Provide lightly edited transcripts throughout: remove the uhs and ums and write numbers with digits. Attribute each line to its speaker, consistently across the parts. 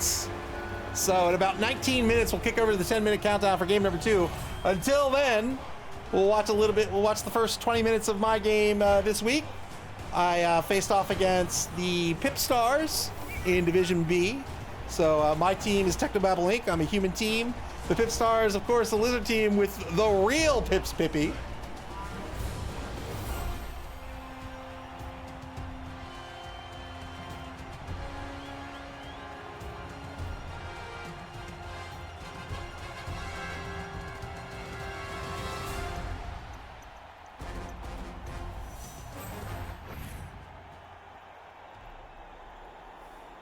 Speaker 1: minutes. So in about 19 minutes, we'll kick over to the 10-minute countdown for game number 2. Until then, we'll watch a little bit. We'll watch the first 20 minutes of my game this week. I faced off against the Pip Stars in Division B. So my team is Technobabble Inc. I'm a human team. The Pip Stars, of course, the lizard team with the real Pips Pippy.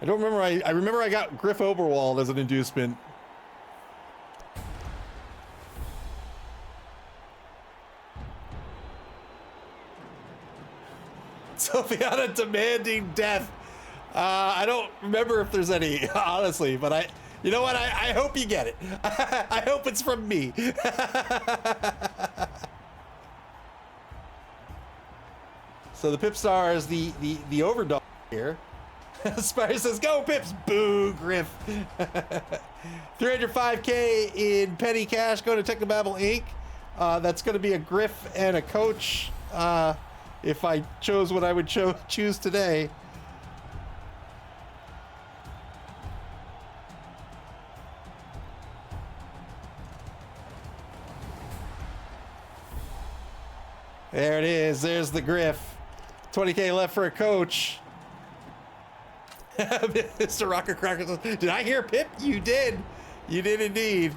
Speaker 1: I don't remember. I remember I got Griff Oberwald as an inducement. Sophiana demanding death. I don't remember if there's any, honestly, but you know what? I hope you get it. I hope it's from me. So the Pip Star is the overdog here. Spider says, go Pips! Boo, Griff. 305K in petty cash. Go to Technobabble Inc. That's going to be a Griff and a coach. If I chose what I would choose today. There it is. There's the Griff. 20K left for a coach. Mr. Rocker Cracker says, did I hear Pip? You did. You did indeed.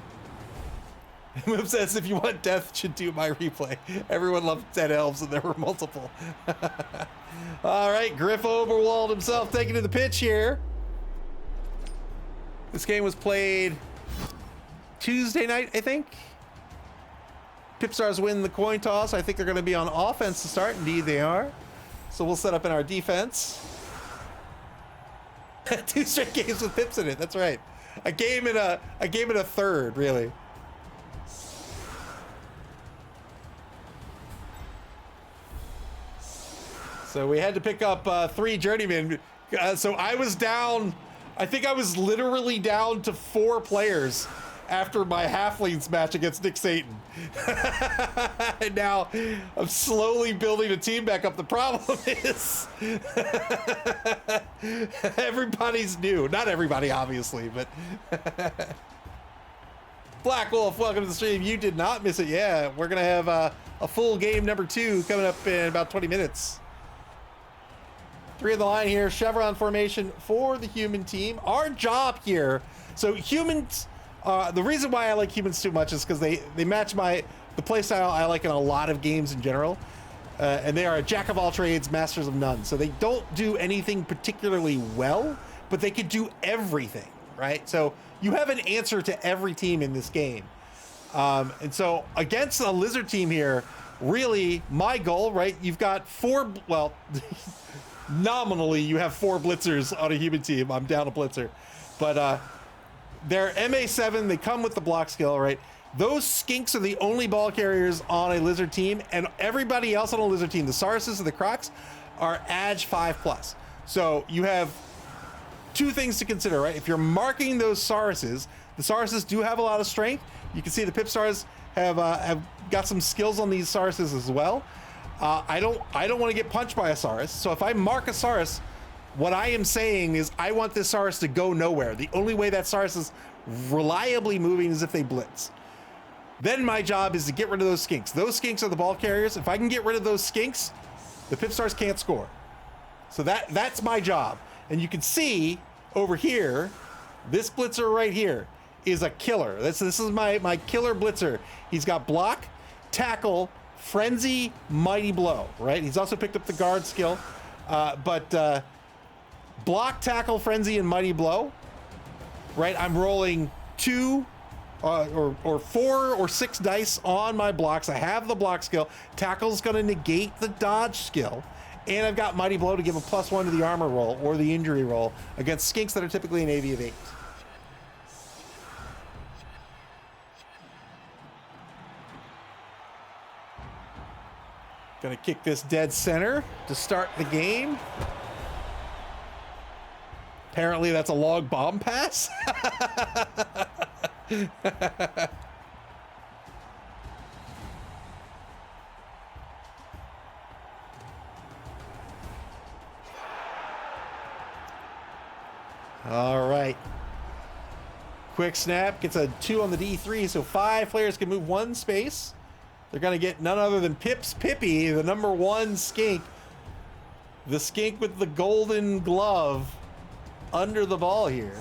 Speaker 1: Moop says, if you want death, should do my replay. Everyone loved dead elves, and there were multiple. All right, Griff Oberwald himself taking to the pitch here. This game was played Tuesday night, I think. Pipstars win the coin toss. I think they're going to be on offense to start. Indeed, they are. So we'll set up in our defense. 2 straight games with Pips in it. That's right. A game and a third, really. So we had to pick up 3 journeymen. So I was down. I think I was literally down to 4 players after my halflings match against Nick Satan. And now I'm slowly building a team back up. The problem is everybody's new. Not everybody, obviously, but Black Wolf, welcome to the stream. You did not miss it. Yeah, we're going to have a full game number 2 coming up in about 20 minutes. 3 on the line here. Chevron formation for the human team. Our job here. So humans, the reason why I like humans too much is because they match the playstyle I like in a lot of games in general. And they are a jack of all trades, masters of none. So they don't do anything particularly well, but they could do everything, right? So you have an answer to every team in this game. And so against a lizard team here, really my goal, right? You've got 4, well, nominally you have 4 blitzers on a human team. I'm down a blitzer, but they're MA7. They come with the block skill, right? Those skinks are the only ball carriers on a lizard team, and everybody else on a lizard team, the Sauruses and the Crocs, are Ag 5+. So you have 2 things to consider, right? If you're marking those Sauruses, the Sauruses do have a lot of strength. You can see the Pipstars have got some skills on these Sauruses as well. I don't want to get punched by a Saurus. So if I mark a Saurus, what I am saying is I want this Saurus to go nowhere. The only way that Saurus is reliably moving is if they blitz. Then my job is to get rid of those skinks. Those skinks are the ball carriers. If I can get rid of those skinks, the Pipstars can't score. So that's my job. And you can see over here, this blitzer right here is a killer. This is my killer blitzer. He's got block, tackle, frenzy, mighty blow, right? He's also picked up the guard skill, but block, tackle, frenzy, and mighty blow, right? I'm rolling 2 or 4 or 6 dice on my blocks. I have the block skill. Tackle's going to negate the dodge skill, and I've got mighty blow to give a +1 to the armor roll or the injury roll against skinks that are typically an AV of 8. Gonna kick this dead center to start the game. Apparently that's a log bomb pass. All right. Quick snap gets a 2 on the D3, so 5 players can move 1 space. They're going to get none other than Pips Pippy, the #1 skink. The skink with the golden glove under the ball here.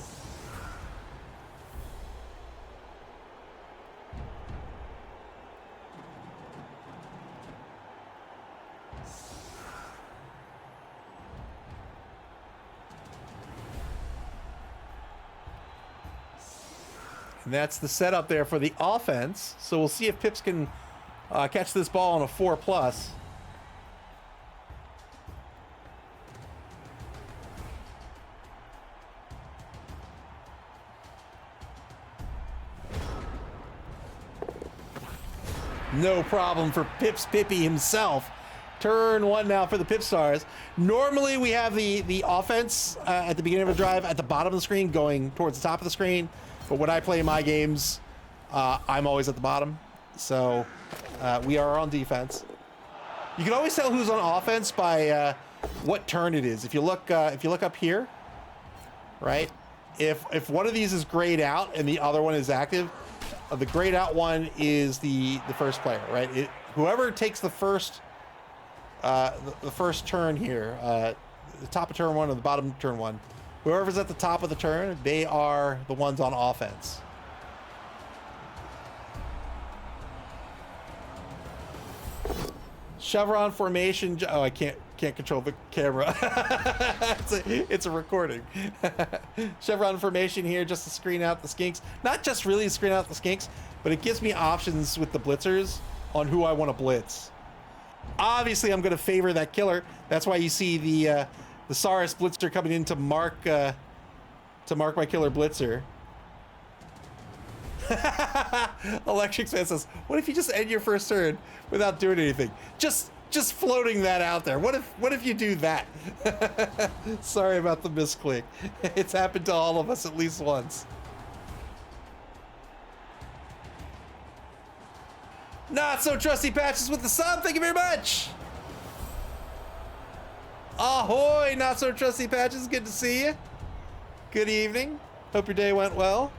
Speaker 1: And that's the setup there for the offense. So we'll see if Pips can catch this ball on a 4+. No problem for Pips Pippy himself. Turn 1 now for the Pip Stars. Normally we have the offense at the beginning of a drive at the bottom of the screen going towards the top of the screen. But when I play my games, I'm always at the bottom. So we are on defense. You can always tell who's on offense by what turn it is. If you look up here, right? If one of these is grayed out and the other one is active, the grayed out one is the first player, right? Whoever takes the first turn here, the top of turn 1 or the bottom of turn 1, whoever's at the top of the turn, they are the ones on offense. Chevron formation. Oh, I can't control the camera. it's a recording. Chevron formation here just to screen out the skinks. Not just really screen out the skinks, but it gives me options with the blitzers on who I want to blitz. Obviously, I'm going to favor that killer. That's why you see the Saurus blitzer coming in to mark my killer blitzer. Electric Man says, "What if you just end your first turn without doing anything? Just floating that out there. What if you do that?" Sorry about the misclick. It's happened to all of us at least once. Not so trusty Patches with the sub. Thank you very much. Ahoy, not so trusty Patches. Good to see you. Good evening. Hope your day went well.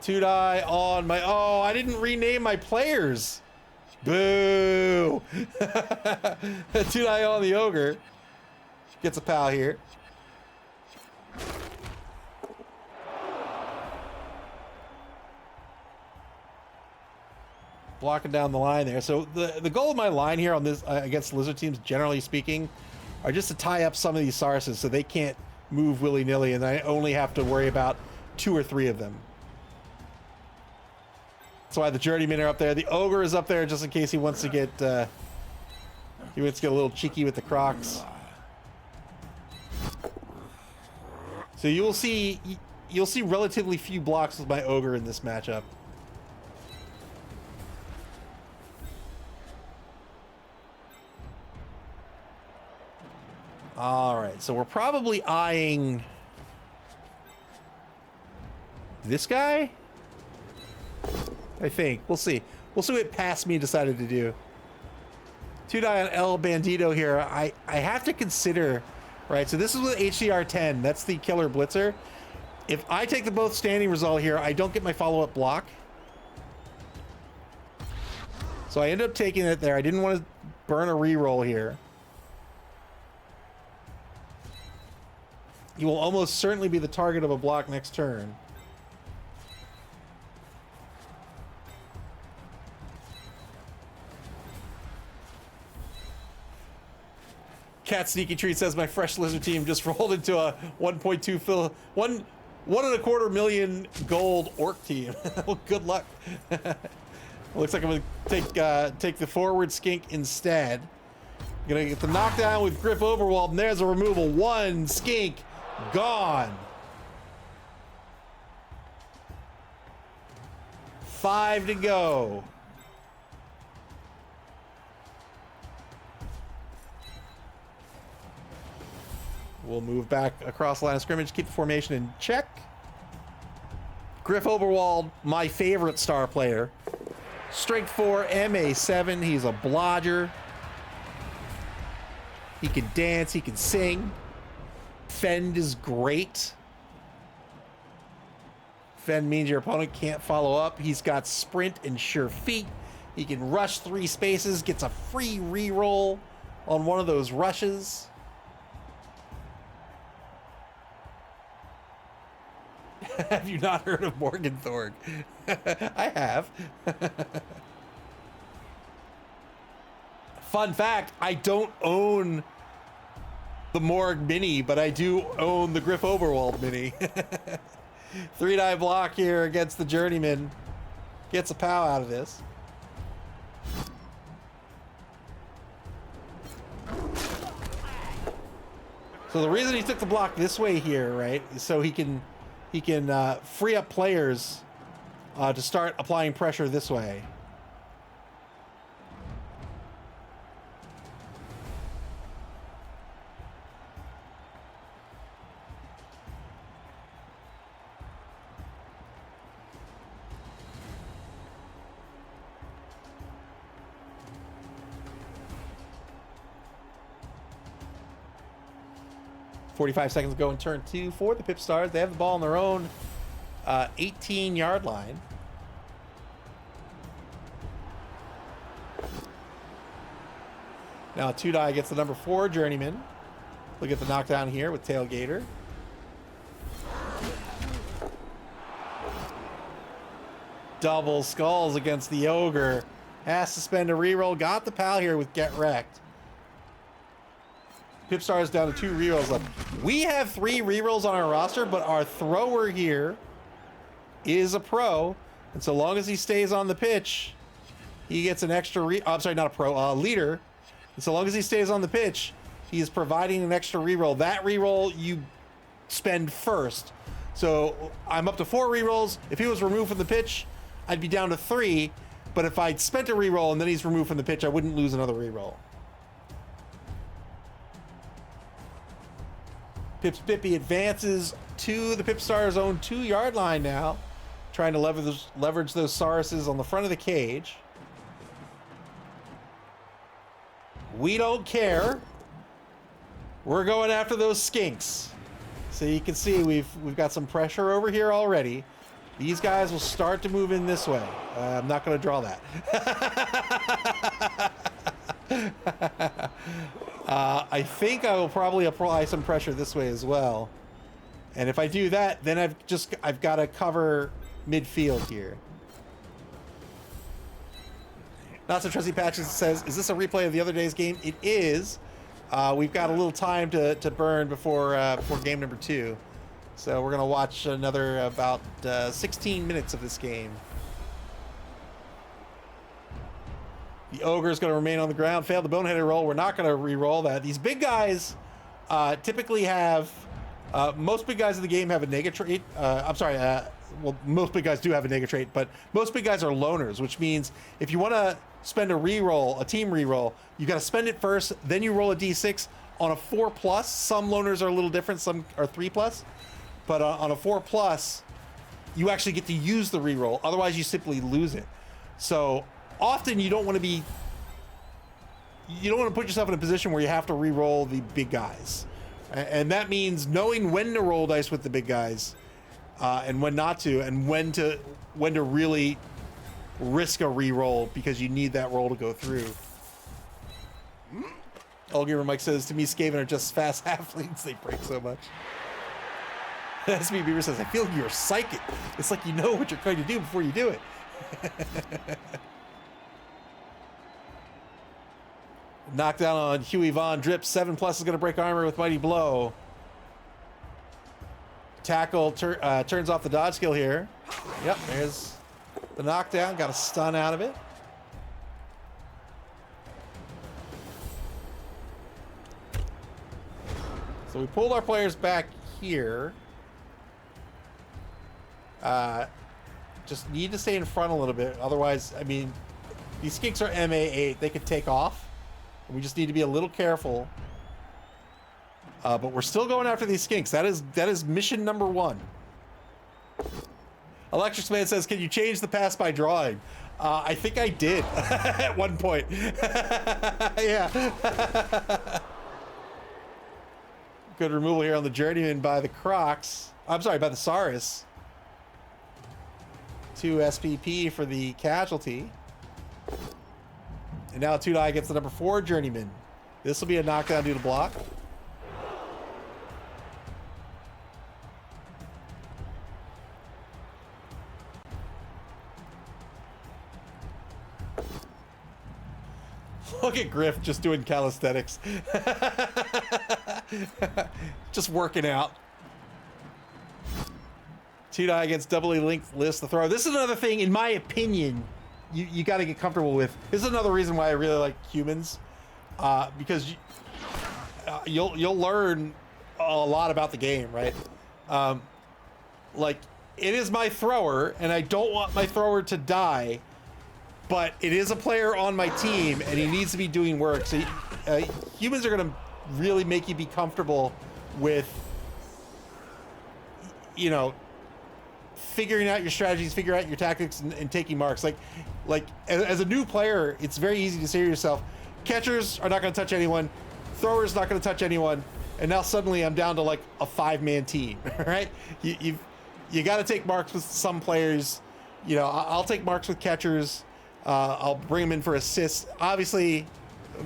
Speaker 1: Two-die on my... Oh, I didn't rename my players. Boo. Two-die on the ogre. Gets a pal here. Blocking down the line there. So the goal of my line here on this against lizard teams, generally speaking, are just to tie up some of these Sauruses so they can't move willy-nilly, and I only have to worry about 2 or 3 of them. That's why the journeymen are up there. The ogre is up there just in case he wants to get a little cheeky with the crocs. So you'll see relatively few blocks with my ogre in this matchup. All right, so we're probably eyeing this guy, I think. We'll see. We'll see what Past Me decided to do. 2-die on El Bandito here. I have to consider, right? So this is with HDR 10. That's the killer blitzer. If I take the both standing result here, I don't get my follow-up block. So I end up taking it there. I didn't want to burn a reroll here. You will almost certainly be the target of a block next turn. Cat Sneaky Treat says my fresh lizard team just rolled into a 1.25 million gold orc team. Well, good luck. Looks like I'm gonna take the forward skink instead. Gonna get the knockdown with Griff Overwald, and there's a removal. 1 skink gone. 5 to go. We'll move back across the line of scrimmage, keep the formation in check. Griff Oberwald, my favorite star player. Strength 4, MA 7. He's a blodger. He can dance, he can sing. Fend is great. Fend means your opponent can't follow up. He's got sprint and sure feet. He can rush 3 spaces, gets a free reroll on one of those rushes. Have you not heard of Morgan Thorg? I have. Fun fact, I don't own the Morg Mini, but I do own the Griff Oberwald Mini. 3-die block here against the Journeyman. Gets a pow out of this. So the reason he took the block this way here, right, is so he can free up players to start applying pressure this way. .45 seconds to go in turn 2 for the Pip Stars. They have the ball on their own 18-yard line. Now 2-die gets the number 4 Journeyman. Look at the knockdown here with Tailgater. Double skulls against the Ogre. Has to spend a reroll. Got the pal here with Get Wrecked. Pip Stars down to 2 rerolls left. We have 3 rerolls on our roster, but our thrower here is a pro, and so long as he stays on the pitch, he gets an extra I'm sorry, not a pro, leader. And so long as he stays on the pitch, he is providing an extra reroll. That reroll you spend first. So I'm up to 4 rerolls. If he was removed from the pitch, I'd be down to 3. But if I'd spent a reroll and then he's removed from the pitch, I wouldn't lose another reroll. Pip Spippy advances to the Pip Stars' own 2-yard line now, trying to leverage those Sauruses on the front of the cage. We don't care. We're going after those skinks. So you can see we've got some pressure over here already. These guys will start to move in this way. I'm not going to draw that. I think I will probably apply some pressure this way as well. And if I do that, then I've got to cover midfield here. Not so trusty Patches says, is this a replay of the other day's game? It is. We've got a little time to burn before game number 2. So we're going to watch another about 16 minutes of this game. The Ogre is going to remain on the ground. Failed the boneheaded roll. We're not going to re-roll that. These big guys typically have... most big guys in the game have a nega trait. Well, most big guys do have a nega trait, but most big guys are loners, which means if you want to spend a re-roll, a team re-roll, you got to spend it first, then you roll a d6 on a 4+. Some loners are a little different. Some are 3+. But on a 4+, you actually get to use the re-roll. Otherwise, you simply lose it. So... often you don't want to put yourself in a position where you have to re-roll the big guys. And that means knowing when to roll dice with the big guys and when not to, and when to really risk a re-roll because you need that roll to go through. All Gamer Mike says, to me, Skaven are just fast halflings. They break so much. SB Beaver says, I feel like you're psychic. It's like you know what you're going to do before you do it. Knockdown on Huey Von Drip. 7+ is going to break armor with Mighty Blow. Tackle turns off the dodge skill here. Yep, there's the knockdown. Got a stun out of it. So we pulled our players back here. Just need to stay in front a little bit. Otherwise, I mean, these skinks are MA8. They could take off. We just need to be a little careful But we're still going after these skinks. That is mission number 1. Electric Man says, can you change the pass by drawing? I think I did at one point. Yeah. Good removal here on the Journeyman by the Crocs. I'm sorry, by the Saurus. 2 SPP for the Casualty. And now 2-die gets the number 4 Journeyman. This will be a knockdown due to block. Look at Griff just doing calisthenics. Just working out. 2-die against doubly linked list the throw. This is another thing, in my opinion, you got to get comfortable with. This is another reason why I really like humans, because you'll learn a lot about the game, right? Like, it is my thrower, and I don't want my thrower to die, but it is a player on my team, and he needs to be doing work. So humans are going to really make you be comfortable with, you know, figuring out your strategies, figuring out your tactics, and taking marks. Like as a new player, it's very easy to say to yourself, catchers are not going to touch anyone, throwers not going to touch anyone, and now suddenly I'm down to like a 5-man team, right? You got to take marks with some players. You know, I'll take marks with catchers. I'll bring them in for assists. Obviously,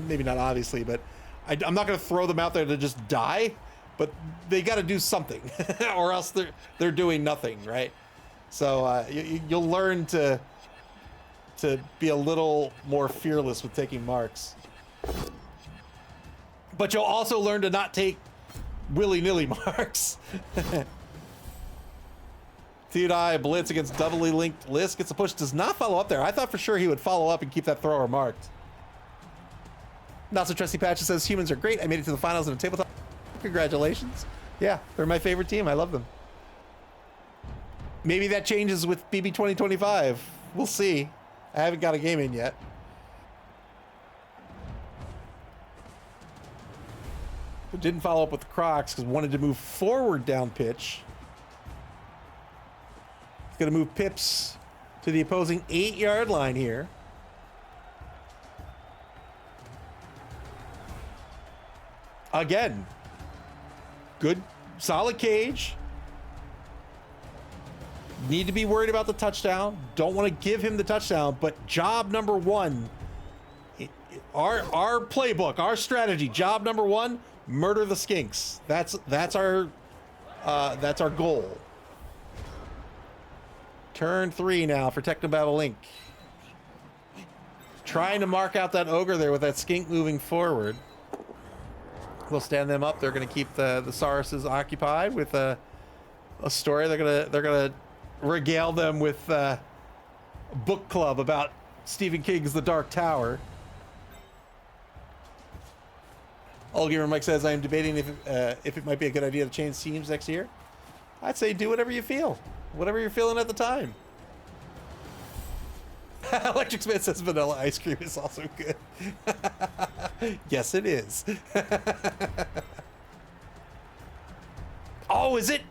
Speaker 1: maybe not obviously, but I'm not going to throw them out there to just die. But they got to do something, or else they're doing nothing, right? So you'll learn to be a little more fearless with taking marks. But you'll also learn to not take willy-nilly marks. 2-die blitz against doubly linked list. Gets a push. Does not follow up there. I thought for sure he would follow up and keep that thrower marked. Not so trusty Patches says, humans are great. I made it to the finals in a tabletop. Congratulations. Yeah, they're my favorite team. I love them. Maybe that changes with BB 2025. We'll see. I haven't got a game in yet. But didn't follow up with the Crocs because wanted to move forward down pitch. He's going to move Pips to the opposing 8-yard line here. Again, good, solid cage. Need to be worried about the touchdown. Don't want to give him the touchdown, but job number 1, our playbook, our strategy, job number 1, murder the skinks. That's our goal. Turn 3 now for Technobabble Link. Trying to mark out that ogre there with that skink moving forward. We'll stand them up. They're going to keep the Sauruses occupied with a story. They're gonna regale them with a book club about Stephen King's The Dark Tower. All Gamer Mike says, I am debating if it might be a good idea to change teams next year. I'd say do whatever you feel. Whatever you're feeling at the time. Electric Smith says vanilla ice cream is also good. Yes, it is. Oh, is it?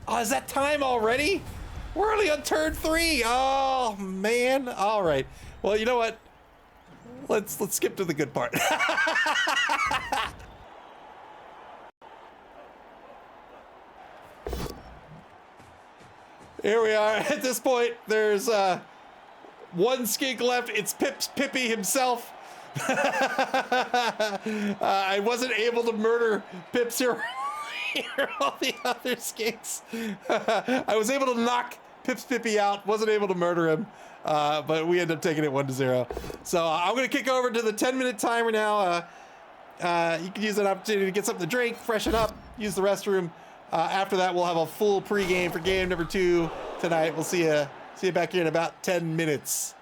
Speaker 1: Oh, is that time already? We're only on turn 3. Oh, man. All right. Well, you know what? Let's skip to the good part. Here we are. At this point, there's one skink left. It's Pippi himself. I wasn't able to murder Pips here. All the other skinks. I was able to knock Pippi out. Wasn't able to murder him. But we ended up taking it 1-0. So I'm going to kick over to the 10-minute timer now. You can use that opportunity to get something to drink, freshen up, use the restroom. After that, we'll have a full pregame for game number 2 tonight. We'll see you back here in about 10 minutes.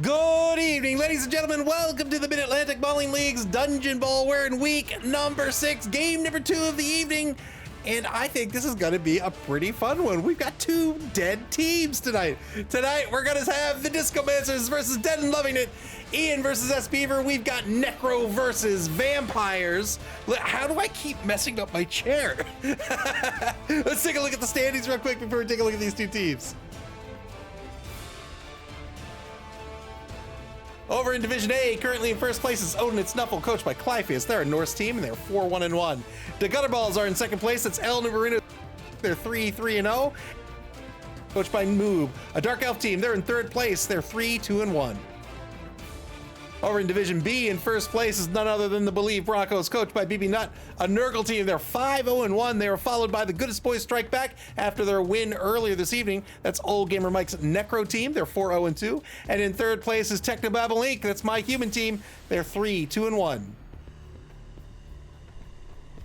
Speaker 1: Good evening, ladies and gentlemen. Welcome to the Mid-Atlantic Bowling League's Dungeon Bowl. We're in week number 6, game number 2 of the evening, and I think this is going to be a pretty fun one. We've got 2 dead teams tonight. Tonight, we're going to have the Discomancers versus Dead and Loving It. Ian versus S. Beaver. We've got Necro versus Vampires. How do I keep messing up my chair? Let's take a look at the standings real quick before we take a look at these 2 teams. Over in Division A, currently in first place is Odin and Snuffle, coached by Clypheus. They're a Norse team, and they're 4-1-1. The Gutterballs are in second place. That's El Numerino. They're 3-3-0, coached by Moob. A Dark Elf team, they're in third place. They're 3-2-1. Over in Division B, in first place is none other than the Believe Broncos, coached by BB Nut, a Nurgle team. They're 5-0-1. They were followed by the Goodest Boys Strike Back after their win earlier this evening. That's Old Gamer Mike's Necro team. They're 4-0-2. And in third place is Technobabble Inc. That's my human team. They're 3-2-1.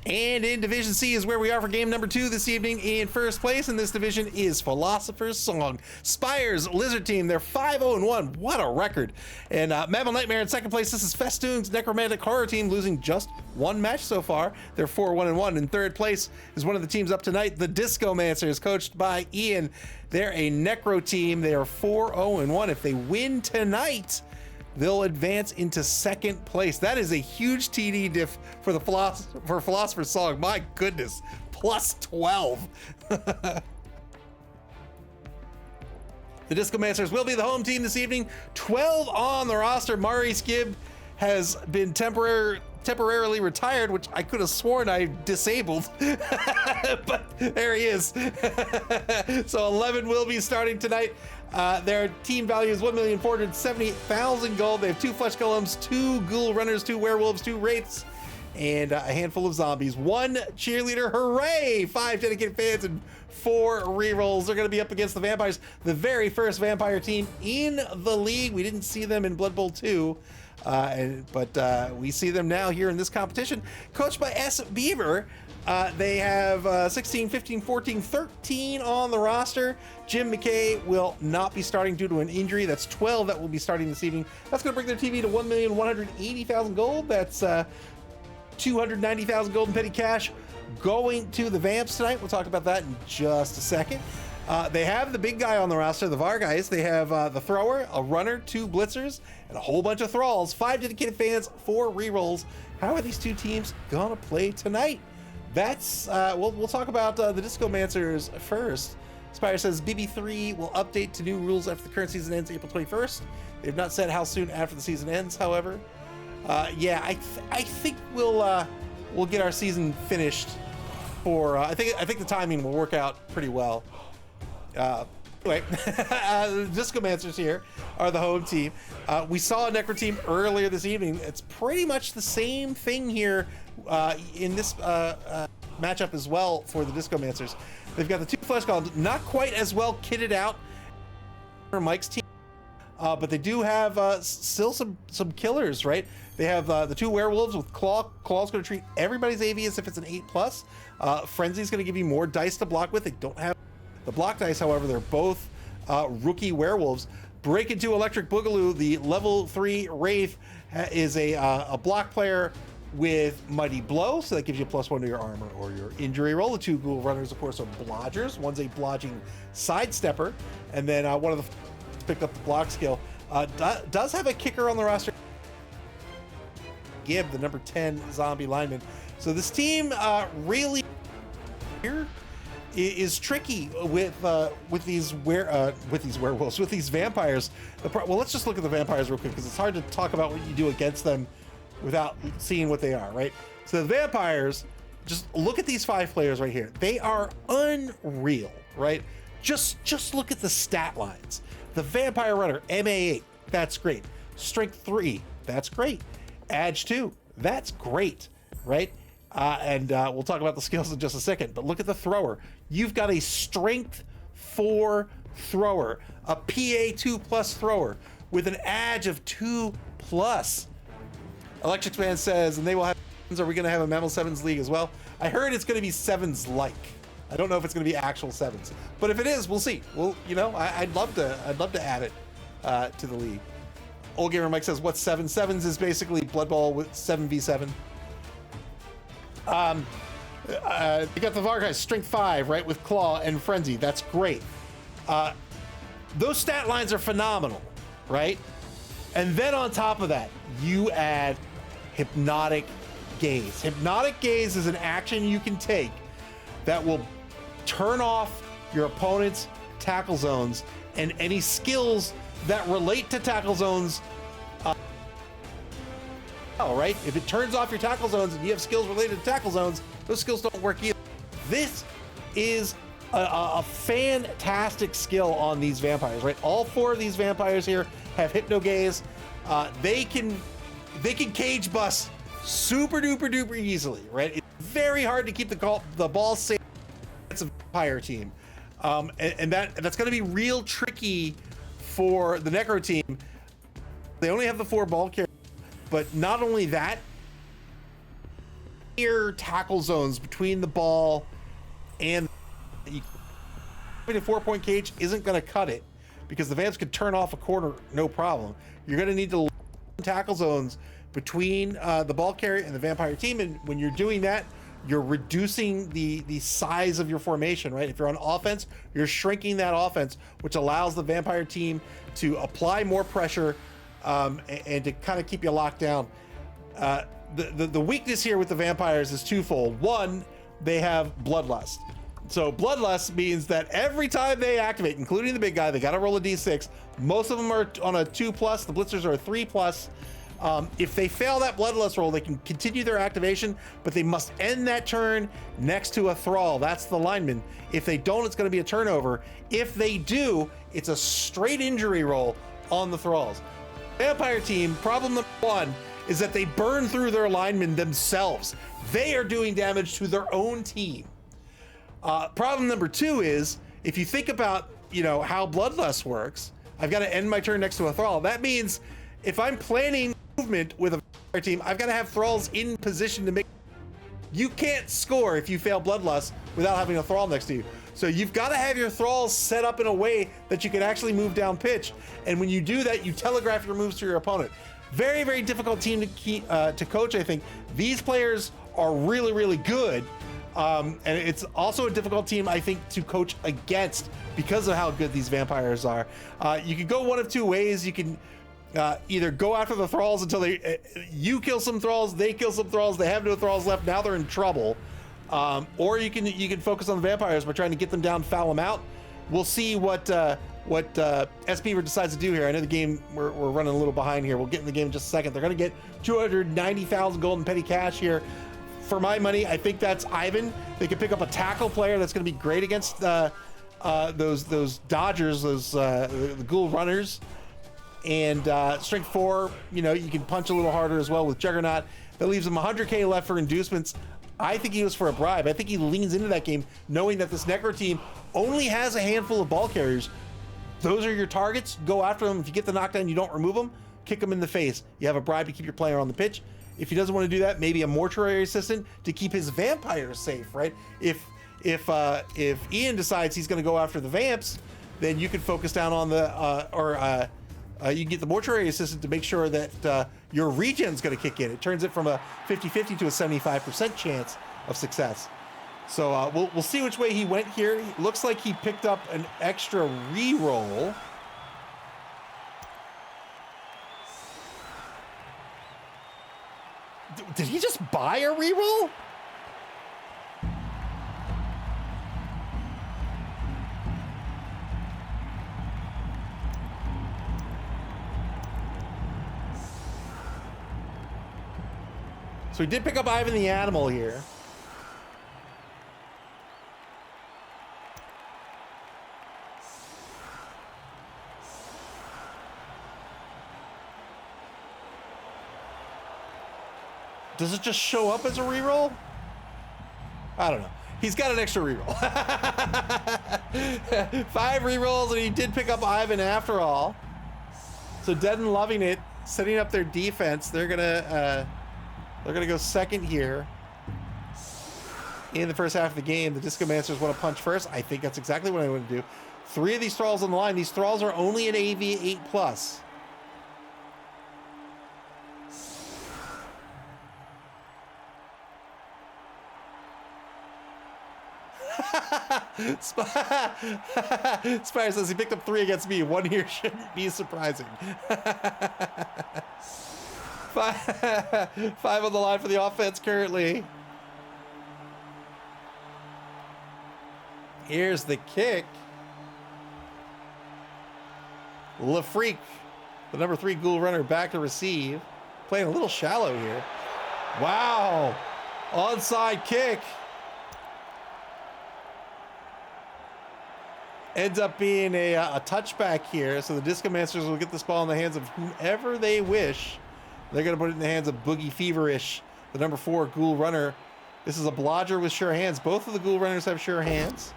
Speaker 1: And in Division C is where we are for game number 2 this evening. In first place in this division is Philosopher's Song. Spire's Lizard Team, they're 5-0-1. What a record. And MAML Nightmare in second place. This is Festoon's Necromantic Horror Team, losing just 1 match so far. They're 4-1-1. In third place is one of the teams up tonight, the Discomancers, coached by Ian. They're a Necro team. They are 4-0-1. If they win tonight, they'll advance into second place. That is a huge TD diff for the Philosopher's Song. My goodness, plus 12. The Discomancers will be the home team this evening. 12 on the roster. Mari Skib has been temporarily retired, which I could have sworn I disabled, but there he is. So 11 will be starting tonight. Their team value is 1,478,000 gold. They have 2 flesh golems, 2 ghoul runners, 2 werewolves, 2 wraiths, and a handful of zombies. 1 cheerleader, hooray! 5 dedicated fans and 4 rerolls. They're going to be up against the Vampires, the very first vampire team in the league. We didn't see them in Blood Bowl 2. But we see them now here in this competition, coached by S. Beaver. They have 16, 15, 14, 13 on the roster. Jim McKay will not be starting due to an injury. That's 12 that will be starting this evening. That's going to bring their TV to 1,180,000 gold. That's 290,000 gold in petty cash going to the Vamps tonight. We'll talk about that in just a second. They have the big guy on the roster, the VAR guys. They have the Thrower, a Runner, 2 Blitzers, and a whole bunch of Thralls, 5 dedicated fans, 4 rerolls. How are these 2 teams gonna play tonight? That's, we'll talk about the Discomancers first. Spire says BB3 will update to new rules after the current season ends April 21st. They've not said how soon after the season ends, however. Yeah, I think we'll get our season finished for, I think the timing will work out pretty well. Anyway, the Discomancers here are the home team. We saw a Necro team earlier this evening. It's pretty much the same thing here in this matchup as well for the Discomancers. They've got the 2 flesh golems, not quite as well kitted out for Mike's team, but they do have still some killers, right? They have the 2 werewolves with Claw. Claw's going to treat everybody's AV as if it's an 8+. Frenzy's going to give you more dice to block with. They don't have the block dice, however. They're both rookie werewolves. Break into Electric Boogaloo, the level 3 Wraith, is a block player with Mighty Blow, so that gives you a +1 to your armor or your injury roll. The 2 ghoul runners, of course, are blodgers. One's a blodging sidestepper, and then one of the picked up the block skill. Does have a kicker on the roster. Gib, the number 10 zombie lineman. So this team really here is tricky with these werewolves, with these vampires. Well, let's just look at the vampires real quick, because it's hard to talk about what you do against them without seeing what they are, right? So the vampires, just look at these 5 players right here. They are unreal, right? Just look at the stat lines. The Vampire Runner, MA8, that's great. Strength 3, that's great. Edge 2, that's great, right? And we'll talk about the skills in just a second, but look at the Thrower. You've got a Strength 4 Thrower, a PA 2+ Thrower with an Edge of 2+. Electric Man says, and they will have, are we going to have a MAML 7s league as well? I heard it's going to be 7s like. I don't know if it's going to be actual 7s, but if it is, we'll see. Well, you know, I'd love to add it to the league. Old Gamer Mike says, what's 7? 7s is basically Blood Bowl with 7v7. You got the Vargas strength 5, right, with Claw and Frenzy. That's great. Those stat lines are phenomenal, right? And then on top of that, you add Hypnotic Gaze. Hypnotic Gaze is an action you can take that will turn off your opponent's tackle zones and any skills that relate to tackle zones. Right? If it turns off your tackle zones and you have skills related to tackle zones, those skills don't work either. This is a fantastic skill on these vampires, right? All 4 of these vampires here have Hypno Gaze. They can cage bust super duper easily, right? It's very hard to keep the ball safe against a vampire team, and that's going to be real tricky for the Necro team. They only have the 4 ball carriers, but not only that, clear tackle zones between the ball and a 4-point cage isn't going to cut it, because the Vamps can turn off a corner no problem. You're going to need to tackle zones between the ball carrier and the vampire team, and when you're doing that, you're reducing the size of your formation, right? If you're on offense, you're shrinking that offense, which allows the vampire team to apply more pressure and to kind of keep you locked down. The weakness here with the vampires is twofold. One, they have Bloodlust. So Bloodlust means that every time they activate, including the big guy, they got to roll a d6. Most of them are on a 2+. The Blitzers are a 3+. If they fail that Bloodlust roll, they can continue their activation, but they must end that turn next to a Thrall. That's the lineman. If they don't, it's going to be a turnover. If they do, it's a straight injury roll on the Thralls. Vampire team, problem number 1 is that they burn through their linemen themselves. They are doing damage to their own team. Problem number 2 is, if you think about, how Bloodlust works, I've got to end my turn next to a Thrall. That means if I'm planning movement with a vampire team, I've got to have Thralls in position to make. You can't score if you fail Bloodlust without having a Thrall next to you. So you've got to have your Thralls set up in a way that you can actually move down pitch. And when you do that, you telegraph your moves to your opponent. Very difficult team to coach, I think. These players are really good. And it's also a difficult team, I think, to coach against because of how good these vampires are. You can go one of 2 ways. You can either go after the Thralls until you kill some Thralls, they kill some Thralls, they have no Thralls left, now they're in trouble. Or you can focus on the vampires by trying to get them down, foul them out. We'll see what SPver decides to do here. I know the game, we're running a little behind here. We'll get in the game in just a second. They're going to get 290,000 gold and petty cash here. For my money, I think that's Ivan. They can pick up a tackle player that's going to be great against those Dodgers, the Ghoul Runners. And strength 4, you can punch a little harder as well with Juggernaut. That leaves him 100k left for inducements. I think he was for a bribe. I think he leans into that game knowing that this Necro team only has a handful of ball carriers. Those are your targets. Go after them. If you get the knockdown, you don't remove them, kick them in the face. You have a bribe to keep your player on the pitch. If he doesn't want to do that, maybe a mortuary assistant to keep his vampires safe, right? If Ian decides he's going to go after the Vamps, then you can focus down on the you can get the mortuary assistant to make sure that your regen's going to kick in. It turns it from a 50-50 to a 75% chance of success. So we'll see which way he went here. It looks like he picked up an extra reroll. Did he just buy a reroll? So he did pick up Ivan the Animal here. Does it just show up as a reroll? I don't know. He's got an extra reroll. 5 rerolls, and he did pick up Ivan after all. So Dead and Loving It, setting up their defense. They're gonna go second here in the first half of the game. The Discomancers want to punch first. I think that's exactly what I want to do. 3 of these Thralls on the line. These Thralls are only an AV 8+. Spire says he picked up 3 against me. 1 here shouldn't be surprising. 5 on the line for the offense currently. Here's the kick. LaFreak, the number 3 Ghoul runner, back to receive. Playing a little shallow here. Wow. Onside kick. Ends up being a touchback here, so the Discomancers will get this ball in the hands of whomever they wish. They're going to put it in the hands of Boogie Feverish, the number 4 Ghoul runner. This is a blodger with sure hands. Both of the Ghoul runners have sure hands.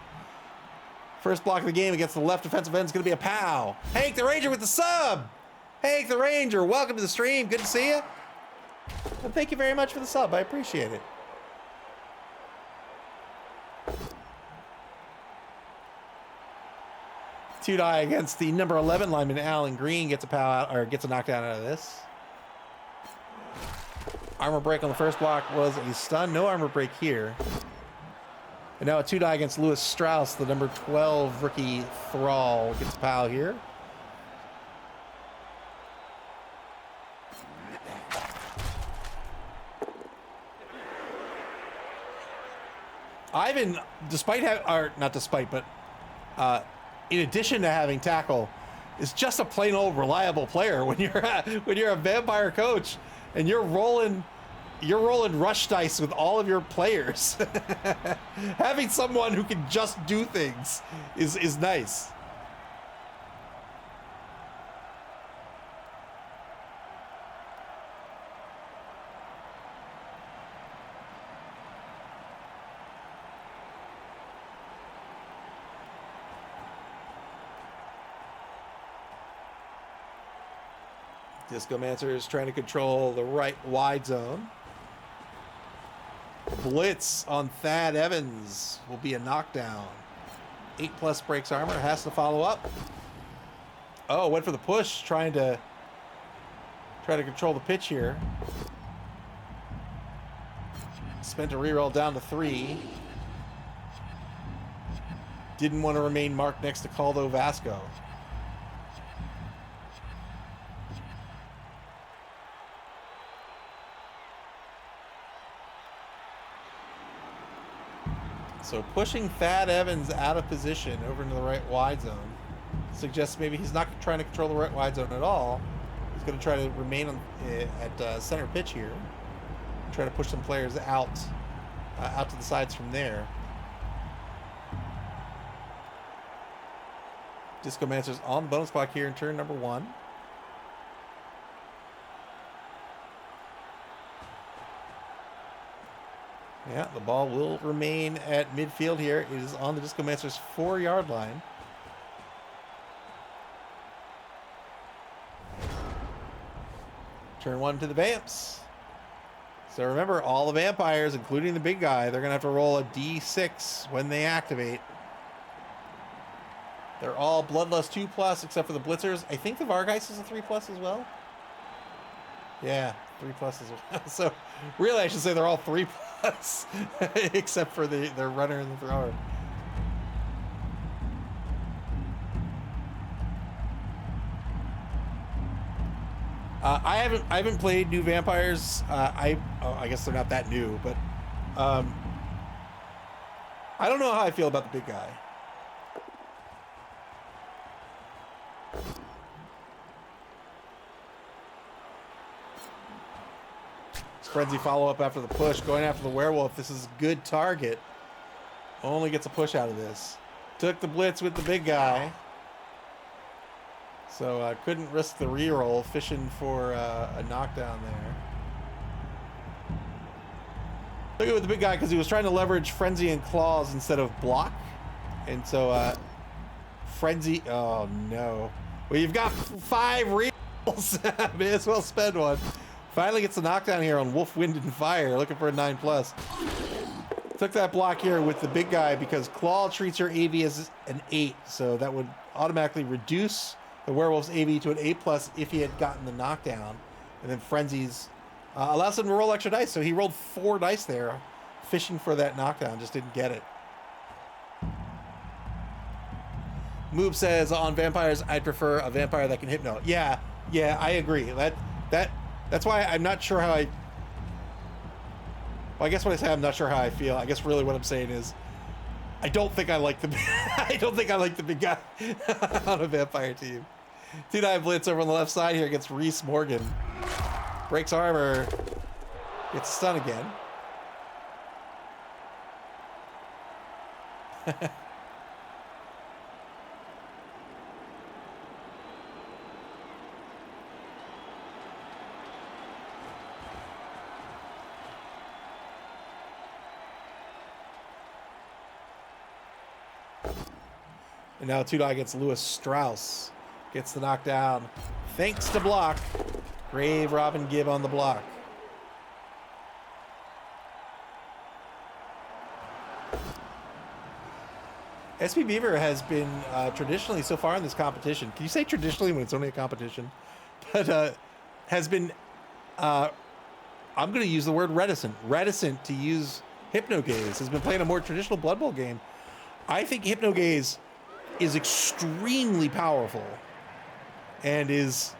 Speaker 1: First block of the game against the left defensive end is going to be a pow. Hank the Ranger with the sub. Hank the Ranger, welcome to the stream. Good to see you. And thank you very much for the sub. I appreciate it. Two die against the number 11 lineman Alan Green, gets a pow out, or gets a knockdown out of this. Armor break on the first block was a stun. No armor break here. And now a 2-die against Lewis Strauss, the number 12 rookie Thrall, gets a pow here. Ivan, despite having, or not despite, but in addition to having tackle, is just a plain old reliable player. When you're a vampire coach and you're rolling rush dice with all of your players, having someone who can just do things is nice. Discomancers trying to control the right wide zone. Blitz on Thad Evans will be a knockdown. 8+ breaks armor, has to follow up. Oh, went for the push, trying to control the pitch here. Spent a reroll down to 3. Didn't want to remain marked next to Caldo Vasco. So pushing Thad Evans out of position over into the right wide zone suggests maybe he's not trying to control the right wide zone at all. He's going to try to remain on, at center pitch here. Try to push some players out to the sides from there. Discomancers on the bonus clock here in turn number 1. Yeah, the ball will remain at midfield here. It is on the Discomancers' 4-yard line. Turn 1 to the Vamps. So remember, all the vampires, including the big guy, they're going to have to roll a D6 when they activate. They're all Bloodlust 2+, except for the Blitzers. I think the Vargeist is a 3+ as well. Yeah, 3+ as well. So really, I should say they're all 3+, except for the runner and the thrower. I haven't played new vampires. I guess they're not that new, but I don't know how I feel about the big guy. Frenzy follow-up after the push, going after the werewolf. This is a good target. Only gets a push out of this. Took the blitz with the big guy. So couldn't risk the reroll, fishing for a knockdown there. Took it with the big guy because he was trying to leverage Frenzy and Claws instead of block. And so Frenzy, oh no. Well, you've got 5 rerolls. May as well spend one. Finally gets the knockdown here on Wolf, Wind, and Fire, looking for a 9+. Took that block here with the big guy because Claw treats your AV as an 8, so that would automatically reduce the werewolf's AV to an 8+ if he had gotten the knockdown. And then Frenzy's allows him to roll extra dice, so he rolled 4 dice there, fishing for that knockdown, just didn't get it. Moob says on vampires, I'd prefer a vampire that can hypno. Yeah, I agree. That's why I'm not sure how I. Well, I guess when I say I'm not sure how I feel, I guess really what I'm saying is, I don't think I like the. I don't think I like the big guy on a vampire team. 2-9 blitz over on the left side here against Reese Morgan. Breaks armor. Gets stun again. And now 2-9 gets Lewis Strauss. Gets the knockdown. Thanks to block. Grave Robin Gibb on the block. SP Beaver has been traditionally so far in this competition. Can you say traditionally when it's only a competition? But has been, I'm going to use the word reticent. Reticent to use Hypnogaze. Has been playing a more traditional Blood Bowl game. I think Hypnogaze is extremely powerful and is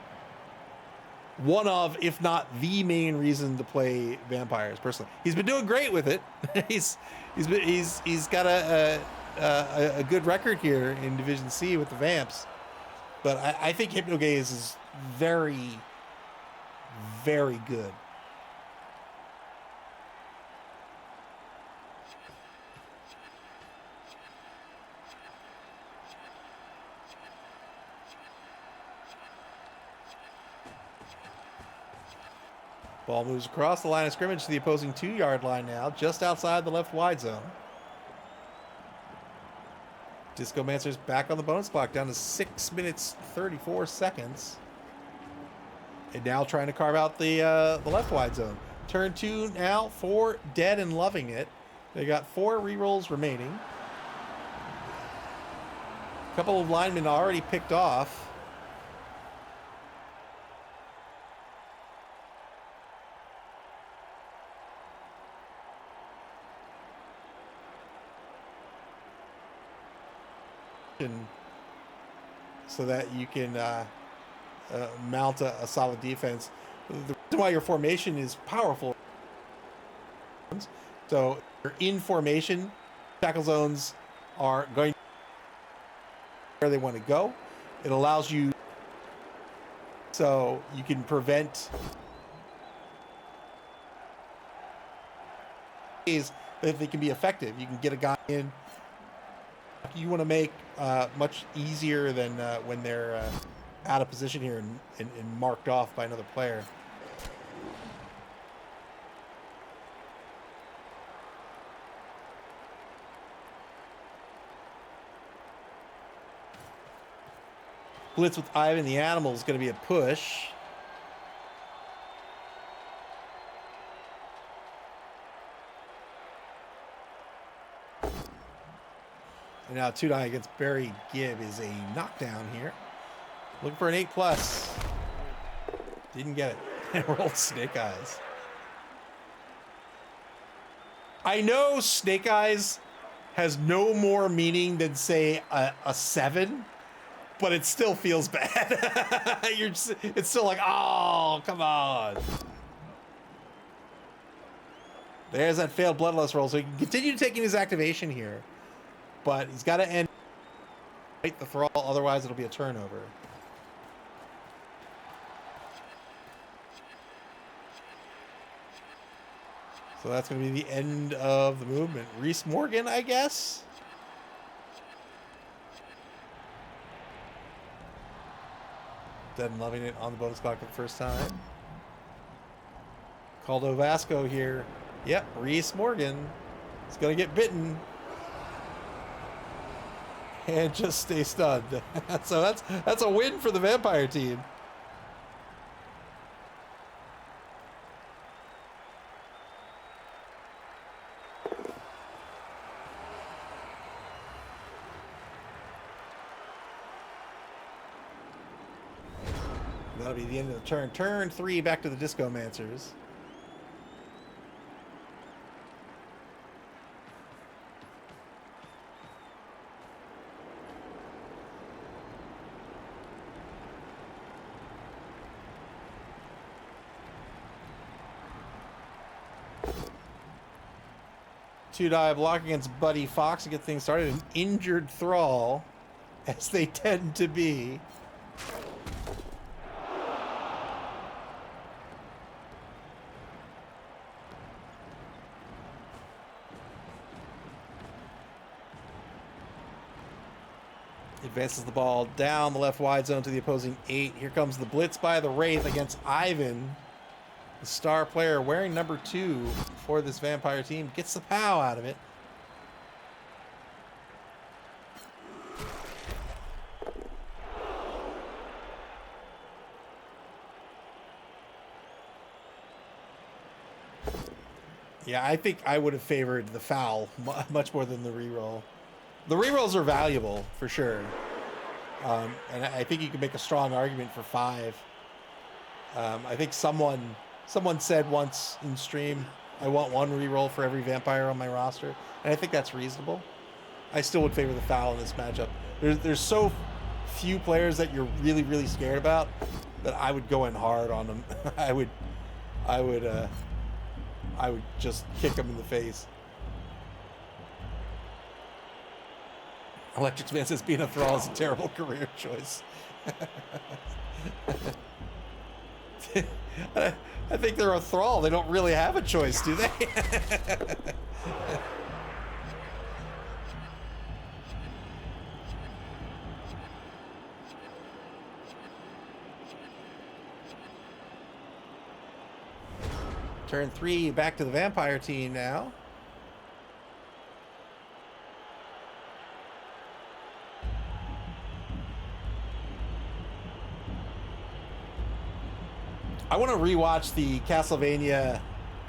Speaker 1: one of, if not the main reason to play vampires. Personally, he's been doing great with it. he's got a good record here in Division C with the Vamps, but I think Hypnogaze is very, very good. Ball moves across the line of scrimmage to the opposing 2-yard line now, just outside the left wide zone. Discomancers back on the bonus clock, down to 6 minutes 34 seconds. And now trying to carve out the left wide zone. Turn 2 now for Dead and Loving It. They got 4 rerolls remaining. A couple of linemen already picked off. So that you can mount a solid defense. The reason why your formation is powerful. So you're in formation, tackle zones are going where they want to go. It allows you so you can prevent ways that they can be effective. You can get a guy in you want to make much easier than when they're out of position here and marked off by another player. Blitz with Ivan the Animal is going to be a push. And now 2-9 against Barry Gibb is a knockdown here. Looking for an 8+. Didn't get it. Rolled Snake Eyes. I know Snake Eyes has no more meaning than, say, a 7, but it still feels bad. It's still like, oh, come on. There's that failed Bloodlust roll, so he can continue taking his activation here. But he's got to end the thrall, otherwise it'll be a turnover. So that's going to be the end of the movement. Reese Morgan, I guess? Dead and Loving It on the bonus clock for the first time. Caldo Vasco here. Yep, Reese Morgan is going to get bitten. And just stay stunned. So that's a win for the Vampire team. That'll be the end of the turn. Turn 3 back to the Discomancers. 2-die block against Buddy Fox to get things started. An injured Thrall, as they tend to be. Advances the ball down the left wide zone to the opposing 8. Here comes the blitz by the Wraith against Ivan. The star player wearing number 2 for this Vampire team. Gets the POW out of it. Yeah, I think I would have favored the foul much more than the reroll. The rerolls are valuable, for sure. And I think you can make a strong argument for 5. I think someone said once in stream, I want 1 reroll for every vampire on my roster. And I think that's reasonable. I still would favor the foul in this matchup. There's so few players that you're really, really scared about that I would go in hard on them. I would just kick them in the face. Electric Man says being a Thrall is a terrible career choice. I think they're a Thrall. They don't really have a choice, do they? Turn 3, back to the Vampire team now. I want to rewatch the Castlevania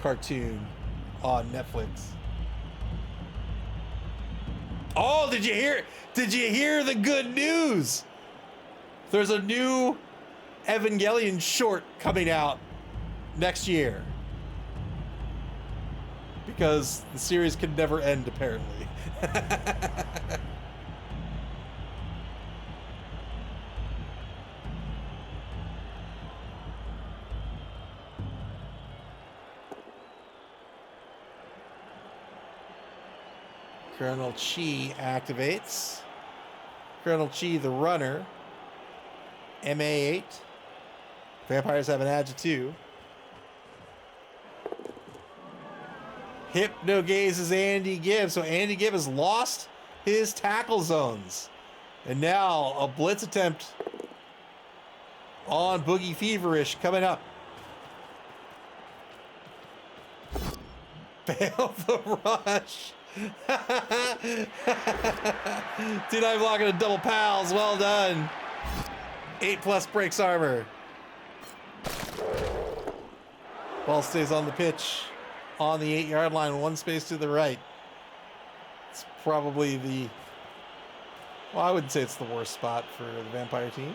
Speaker 1: cartoon on Netflix. Oh, did you hear the good news? There's a new Evangelion short coming out next year. Because the series can never end, apparently. Colonel Chi activates. Colonel Chi, the runner. MA8. Vampires have an Agi 2. Hypno-gaze is Andy Gibb. So Andy Gibb has lost his tackle zones. And now a blitz attempt on Boogie Feverish coming up. Fail the rush. 2-9 blocking a double pals. Well done. 8+ breaks armor. Ball stays on the pitch on the 8-yard line, 1 space to the right. It's probably the, well, I wouldn't say it's the worst spot for the Vampire team.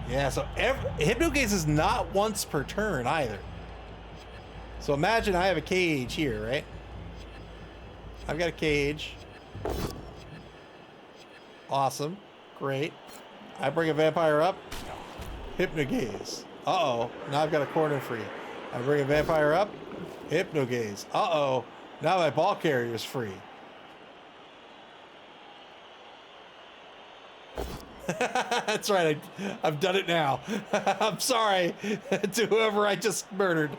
Speaker 1: Yeah, so Hypnogaze is not once per turn either. So imagine I have a cage here, right? I've got a cage. Awesome. Great. I bring a vampire up. Hypnogaze. Uh-oh. Now I've got a corner free. I bring a vampire up. Hypnogaze. Uh-oh. Now my ball carrier is free. That's right. I've done it now. I'm sorry to whoever I just murdered.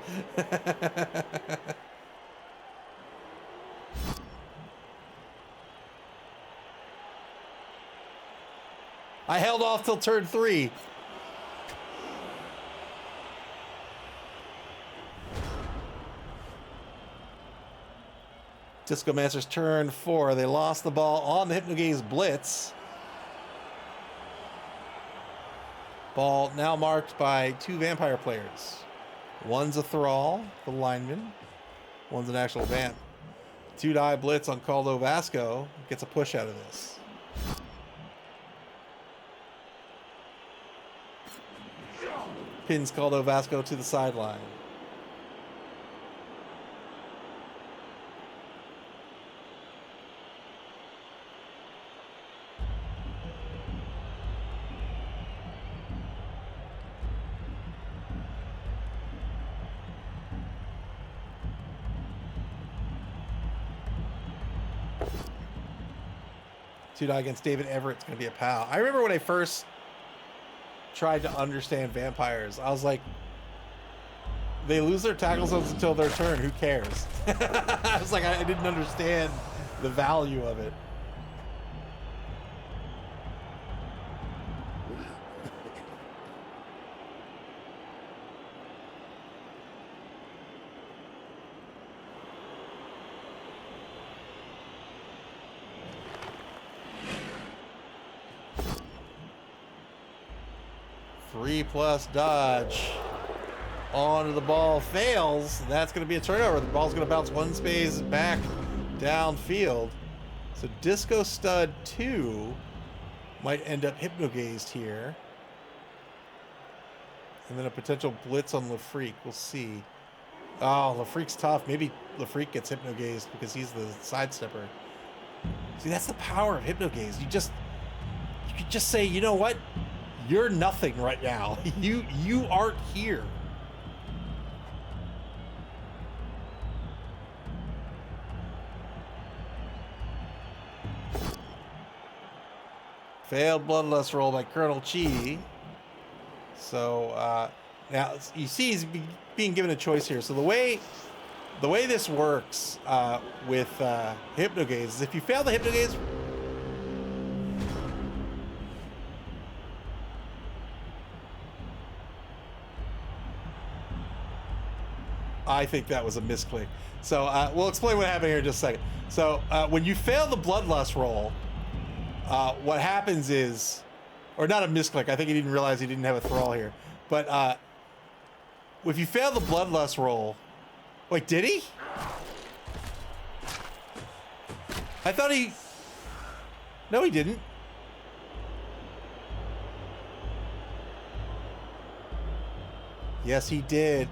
Speaker 1: I held off till turn 3. Discomancers turn 4. They lost the ball on the Hypnogaze blitz. Ball now marked by 2 vampire players. One's a Thrall, the lineman. One's an actual vamp. 2-die blitz on Caldo Vasco. Gets a push out of this. Pins Caldo Vasco to the sideline. 2-dot against David Everett's going to be a pal. I remember when I first tried to understand vampires, I was like, they lose their tackle zones until their turn. Who cares? I was like, I didn't understand the value of it. Three plus dodge. Onto the ball, fails. That's going to be a turnover. The ball's going to bounce one space back downfield. So Disco Stud 2 might end up hypnogazed here. And then a potential blitz on LaFreak. We'll see. Oh, LaFreak's tough. Maybe LaFreak gets hypnogazed because he's the sidestepper. See, that's the power of hypnogaze. You could just say, you know what? You're nothing right now. You aren't here. Failed bloodlust roll by Colonel Chi. So now you see he's being given a choice here. So the way this works with hypnogaze is if you fail the hypnogaze, I think that was a misclick. So we'll explain what happened here in just a second. So when you fail the bloodlust roll, what happens is, or not a misclick, I think he didn't realize he didn't have a thrall here. But if you fail the bloodlust roll, wait, did he? I thought he, no he didn't. Yes, he did.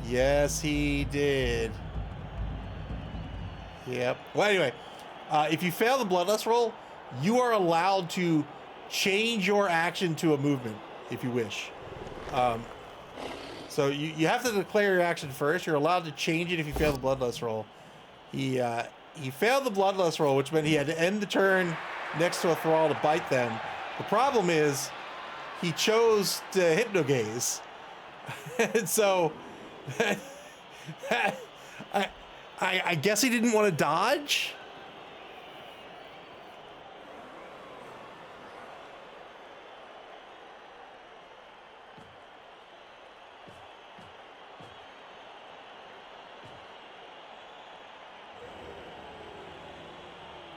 Speaker 1: Yes, he did. Yep. Well, anyway, if you fail the bloodlust roll, you are allowed to change your action to a movement if you wish. So you have to declare your action first. You're allowed to change it if you fail the bloodlust roll. He failed the bloodlust roll, which meant he had to end the turn next to a thrall to bite them. The problem is he chose to hypnogaze. And so I guess he didn't want to dodge.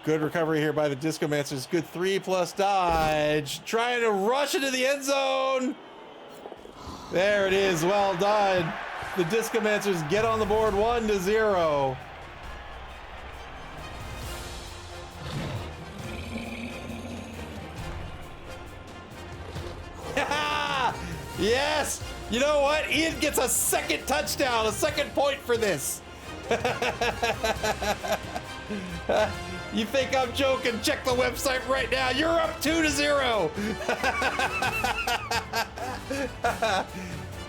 Speaker 1: Good recovery here by the Discomancers. Good 3+ dodge. Trying to rush into the end zone. There it is. Well done. The Discomancers get on the board 1-0. Yes. You know what? Ian gets a second touchdown, a second point for this. You think I'm joking? Check the website right now. You're up 2-0.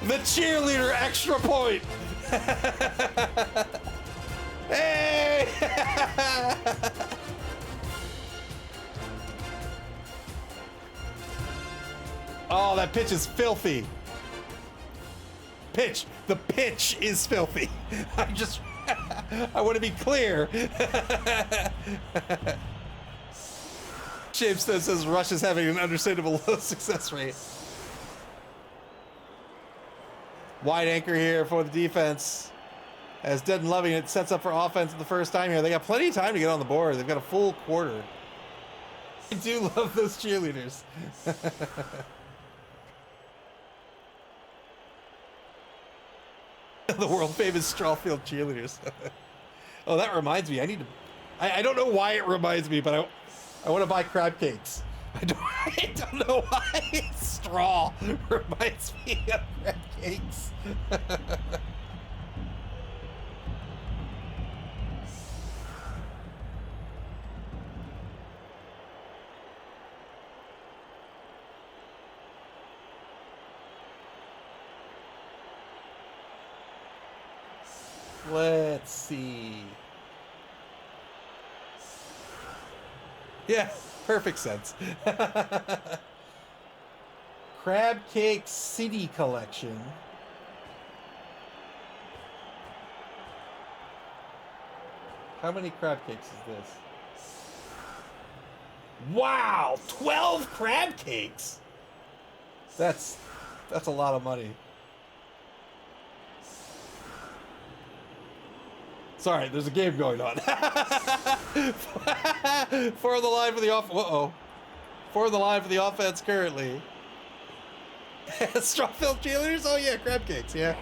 Speaker 1: The cheerleader extra point. Hey! Oh, that pitch is filthy. Pitch. The pitch is filthy. I want to be clear. Shapestead says Rush is having an understandable low success rate. Wide anchor here for the defense. As Dead and Loving It sets up for offense for the first time here. They got plenty of time to get on the board. They've got a full quarter. I do love those cheerleaders. The world famous Strawfield cheerleaders. Oh, that reminds me. I don't know why it reminds me, but I want to buy crab cakes. I don't know why straw reminds me of crab cakes. Let's see. Yeah, perfect sense. Crab Cake City Collection. How many crab cakes is this? Wow, 12 crab cakes. That's a lot of money. Sorry, there's a game going on. For the line for the off. Uh-oh. For the line for the offense currently. Straw-filled cheerleaders? Oh yeah, crab cakes. Yeah.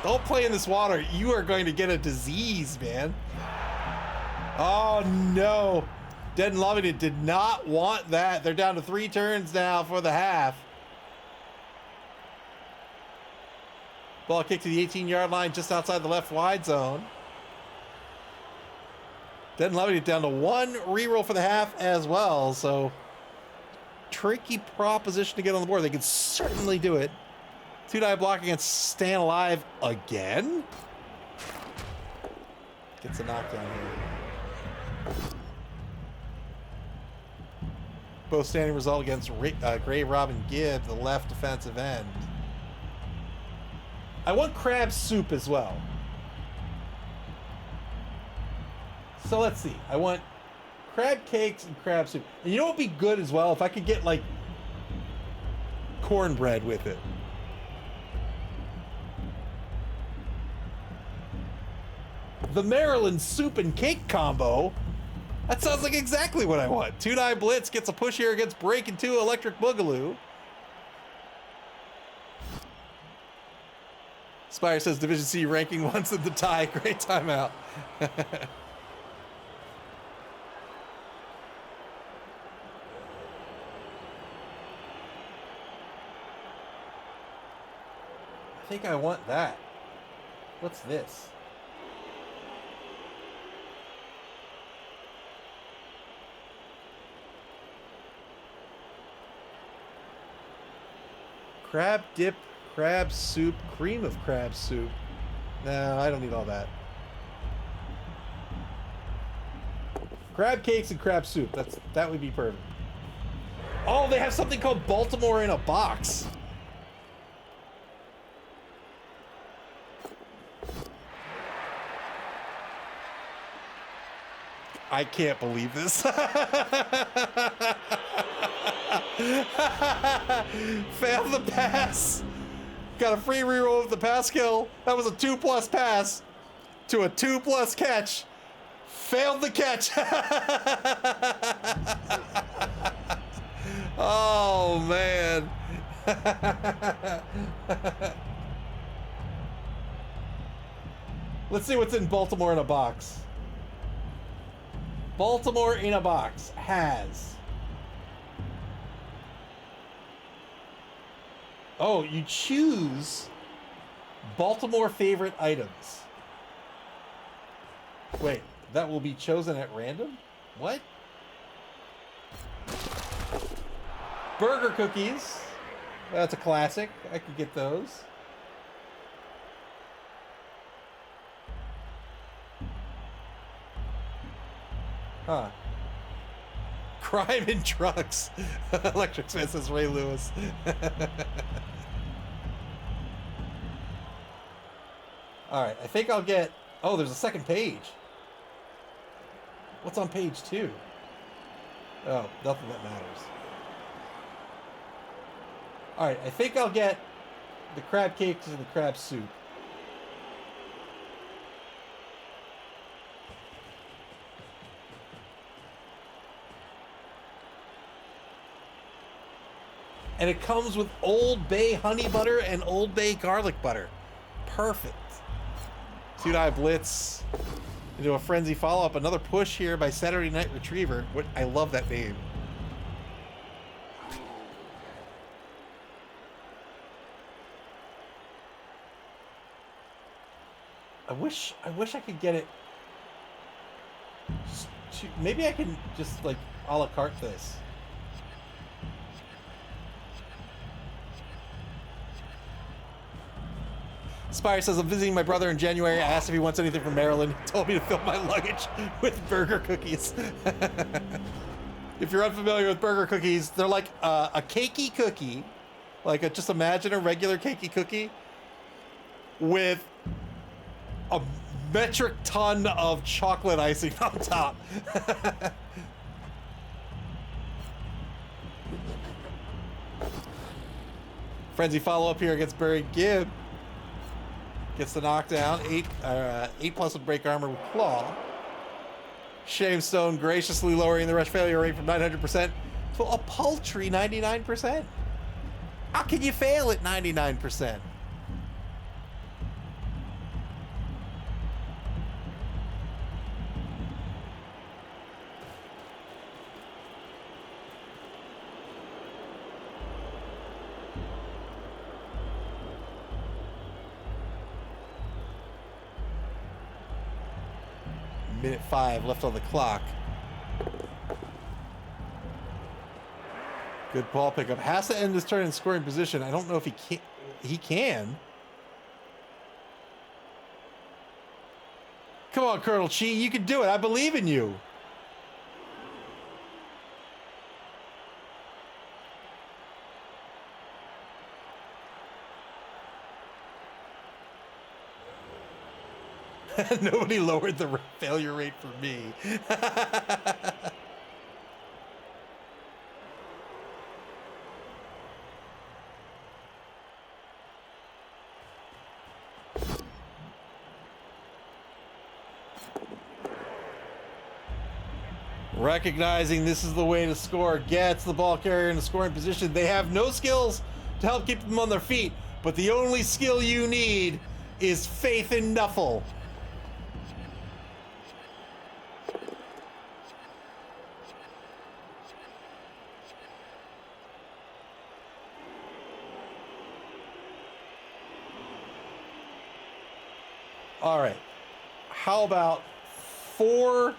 Speaker 1: Don't play in this water. You are going to get a disease, man. Oh no. Dead and Loving It did not want that. They're down to 3 turns now for the half. Ball kicked to the 18-yard line just outside the left wide zone. Dead and Loving It down to 1 reroll for the half as well. So tricky proposition to get on the board. They could certainly do it. 2-die block against Staying Alive again. Gets a knockdown here. Both standing result against Gray Robin Gibb, the left defensive end. I want crab soup as well. So let's see. I want crab cakes and crab soup. And you know what would be good as well? If I could get like cornbread with it. The Maryland soup and cake combo. That sounds like exactly what I want. 2-die blitz gets a push here against Breaking 2 Electric Boogaloo. Spire says Division C ranking once in the tie. Great timeout. I think I want that. What's this? Crab dip, crab soup, cream of crab soup. No, I don't need all that. Crab cakes and crab soup. That would be perfect. Oh, they have something called Baltimore in a box. I can't believe this. Failed the pass. Got a free reroll of the pass kill. That was a 2+ pass to a 2+ catch. Failed the catch. Oh, man. Let's see what's in Baltimore in a box. Baltimore in a box has... Oh, you choose Baltimore favorite items. Wait, that will be chosen at random? What? Burger cookies. That's a classic. I could get those. Huh. Crime in trucks. Electric Smith says Ray Lewis. Alright, I think I'll get... Oh, there's a second page. What's on page 2? Oh, nothing that matters. Alright, I think I'll get the crab cakes and the crab soup. And it comes with Old Bay honey butter and Old Bay garlic butter. Perfect. 2-die blitz into a frenzy follow-up. Another push here by Saturday Night Retriever. I love that name. I wish I could get it. Maybe I can just like a la carte this. Spire says, I'm visiting my brother in January. I asked if he wants anything from Maryland. He told me to fill my luggage with burger cookies. If you're unfamiliar with burger cookies, they're like a cakey cookie. Just imagine a regular cakey cookie with a metric ton of chocolate icing on top. Frenzy follow-up here against Barry Gibb. Gets the knockdown. 8 plus with break armor with claw. Shamestone graciously lowering the rush failure rate from 900% to a paltry 99%. How can you fail at 99%? Minute 5 left on the clock. Good ball pickup. Has to end this turn in scoring position. I don't know if he can. He can. Come on, Colonel Chi. You can do it. I believe in you. Nobody lowered the failure rate for me. Recognizing this is the way to score, gets the ball carrier in a scoring position. They have no skills to help keep them on their feet, but the only skill you need is faith in Nuffle. All right, how about 4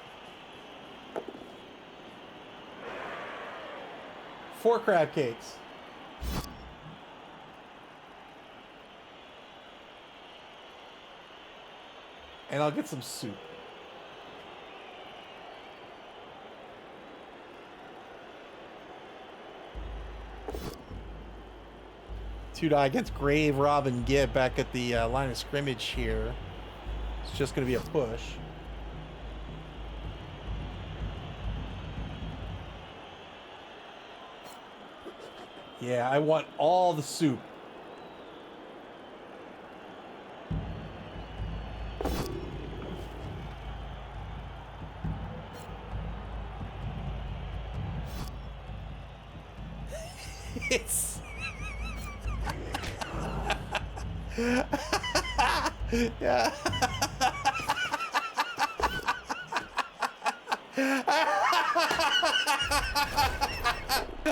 Speaker 1: crab cakes? And I'll get some soup. Two die against Grave Robin Gibb back at the line of scrimmage here. It's just going to be a push. Yeah, I want all the soup. It's... yeah.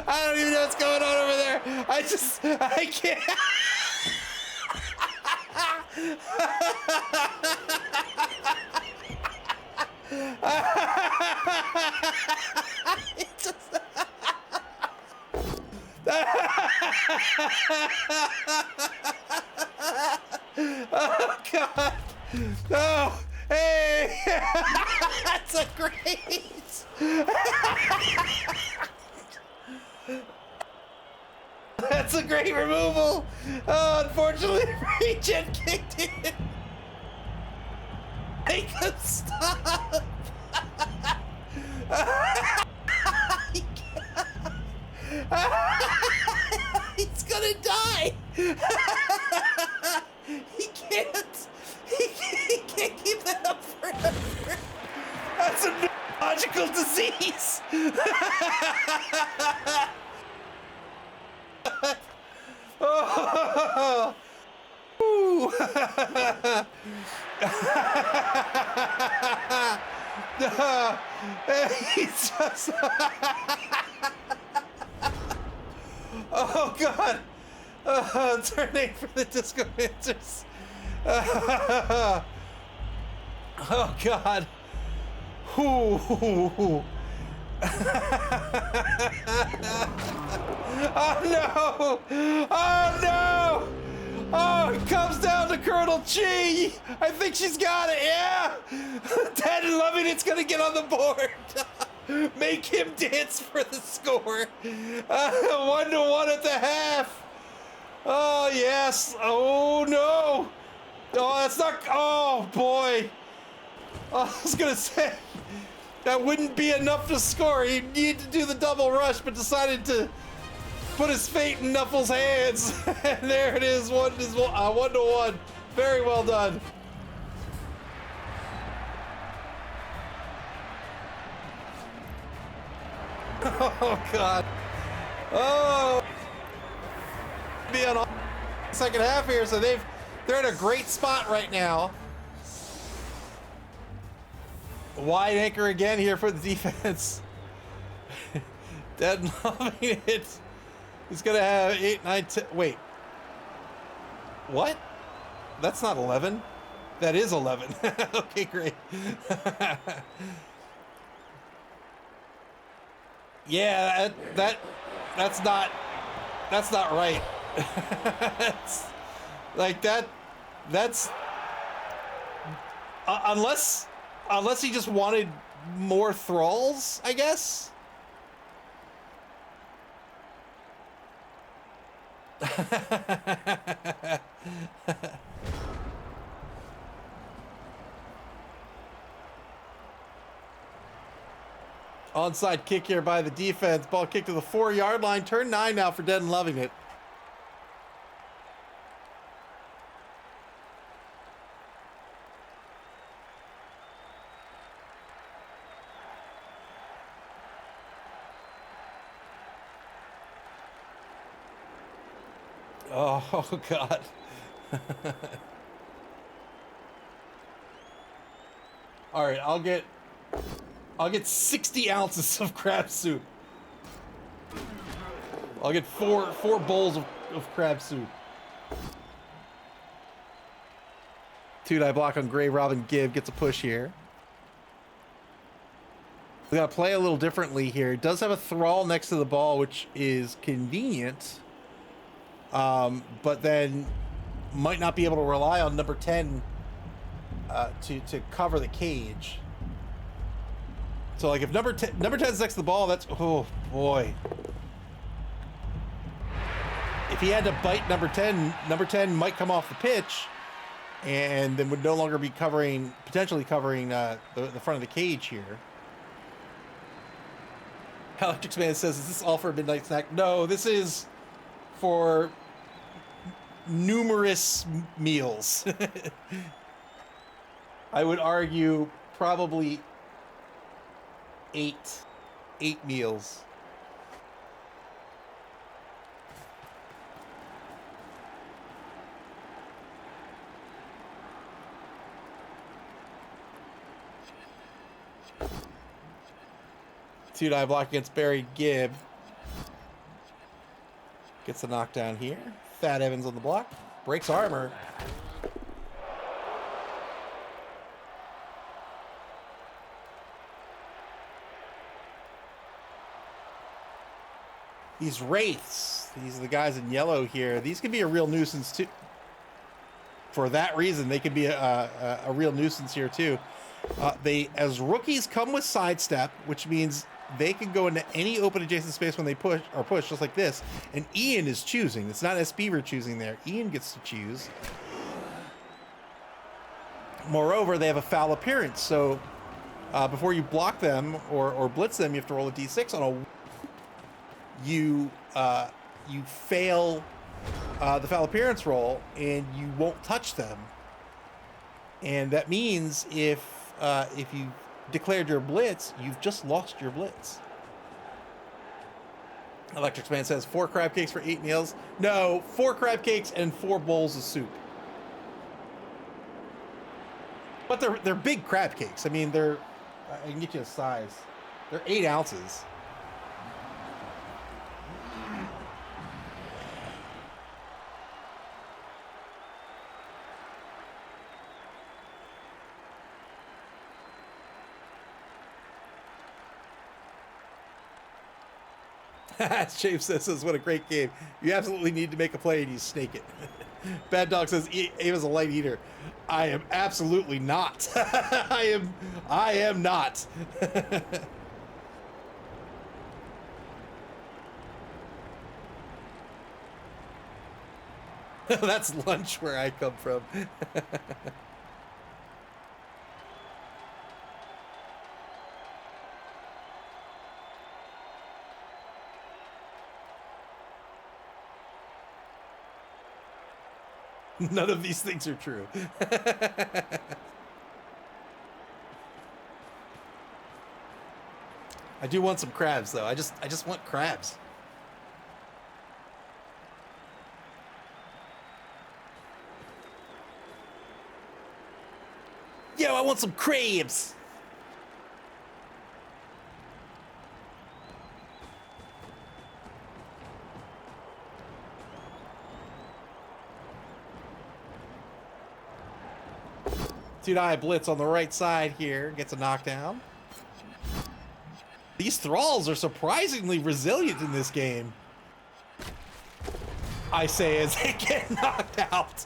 Speaker 1: I don't even know what's going on over there. I can't. It just... Oh, God. Oh, hey. That's a great... That's a great removal. Oh, unfortunately, Regen kicked in. Make him stop. He's gonna die. He can't. He can't keep that up forever. That's a neurological disease. Oh. Ooh. He's just... Oh, God. Turning for the Discomancers. Oh, God. Ooh. Oh, no. Oh, no. Oh, it comes down to Colonel Chi. I think she's got it. Yeah. Dead and Loving It's gonna get on the board. Make him dance for the score. 1-1 at the half. Oh, yes. Oh, no. Oh, that's not. Oh, boy. Oh, I was going to say, that wouldn't be enough to score. He'd need to do the double rush, but decided to put his fate in Nuffle's hands. And there it is. 1-1. Very well done. Oh, God. Oh. Be on the second half here, so they're in a great spot right now. Wide anchor again here for the defense. Dead and Loving It. He's gonna have 8, 9, 10. Wait. What? That's not 11. That is 11. Okay, great. Yeah, that's not right. It's, like that's unless he just wanted more thralls, I guess. Onside kick here by the defense. Ball kicked to the 4-yard line. Turn 9 now for Dead and Loving It. Oh, God. All right, I'll get 60 ounces of crab soup. I'll get four bowls of crab soup. 2-die block on Grey Robin Gibb gets a push here. We gotta play a little differently here. It does have a thrall next to the ball, which is convenient. But then might not be able to rely on number 10 to cover the cage. So like if number 10's next to the ball, that's, oh boy. If he had to bite number 10 might come off the pitch and then would no longer be potentially covering the front of the cage here. Electric Man says, is this all for a midnight snack? No, this is for numerous meals. I would argue probably eight meals. Two-die block against Barry Gibb. Gets the knockdown here. Thad Evans on the block. Breaks armor. These wraiths, these are the guys in yellow here. These can be a real nuisance too. For that reason, they could be a real nuisance here too. They, as rookies, come with sidestep, which means they can go into any open adjacent space when they push, just like this. And Ian is choosing. It's not S. Beaver choosing there. Ian gets to choose. Moreover, they have a foul appearance. So before you block them or blitz them, you have to roll a d6 on a. You fail the foul appearance roll, and you won't touch them. And that means if you declared your blitz, you've just lost your blitz. Electric Man says 4 crab cakes for 8 meals. No, 4 crab cakes and 4 bowls of soup. But they're big crab cakes. I mean, I can get you a size. They're 8 ounces. James says, what a great game. You absolutely need to make a play and you snake it. Bad Dog says, Ava's a light eater. I am absolutely not. I am not. That's lunch where I come from. None of these things are true. I do want some crabs, though. I just want crabs. Yo, I want some crabs. Two-die blitz on the right side here. Gets a knockdown. These thralls are surprisingly resilient in this game. I say as they get knocked out.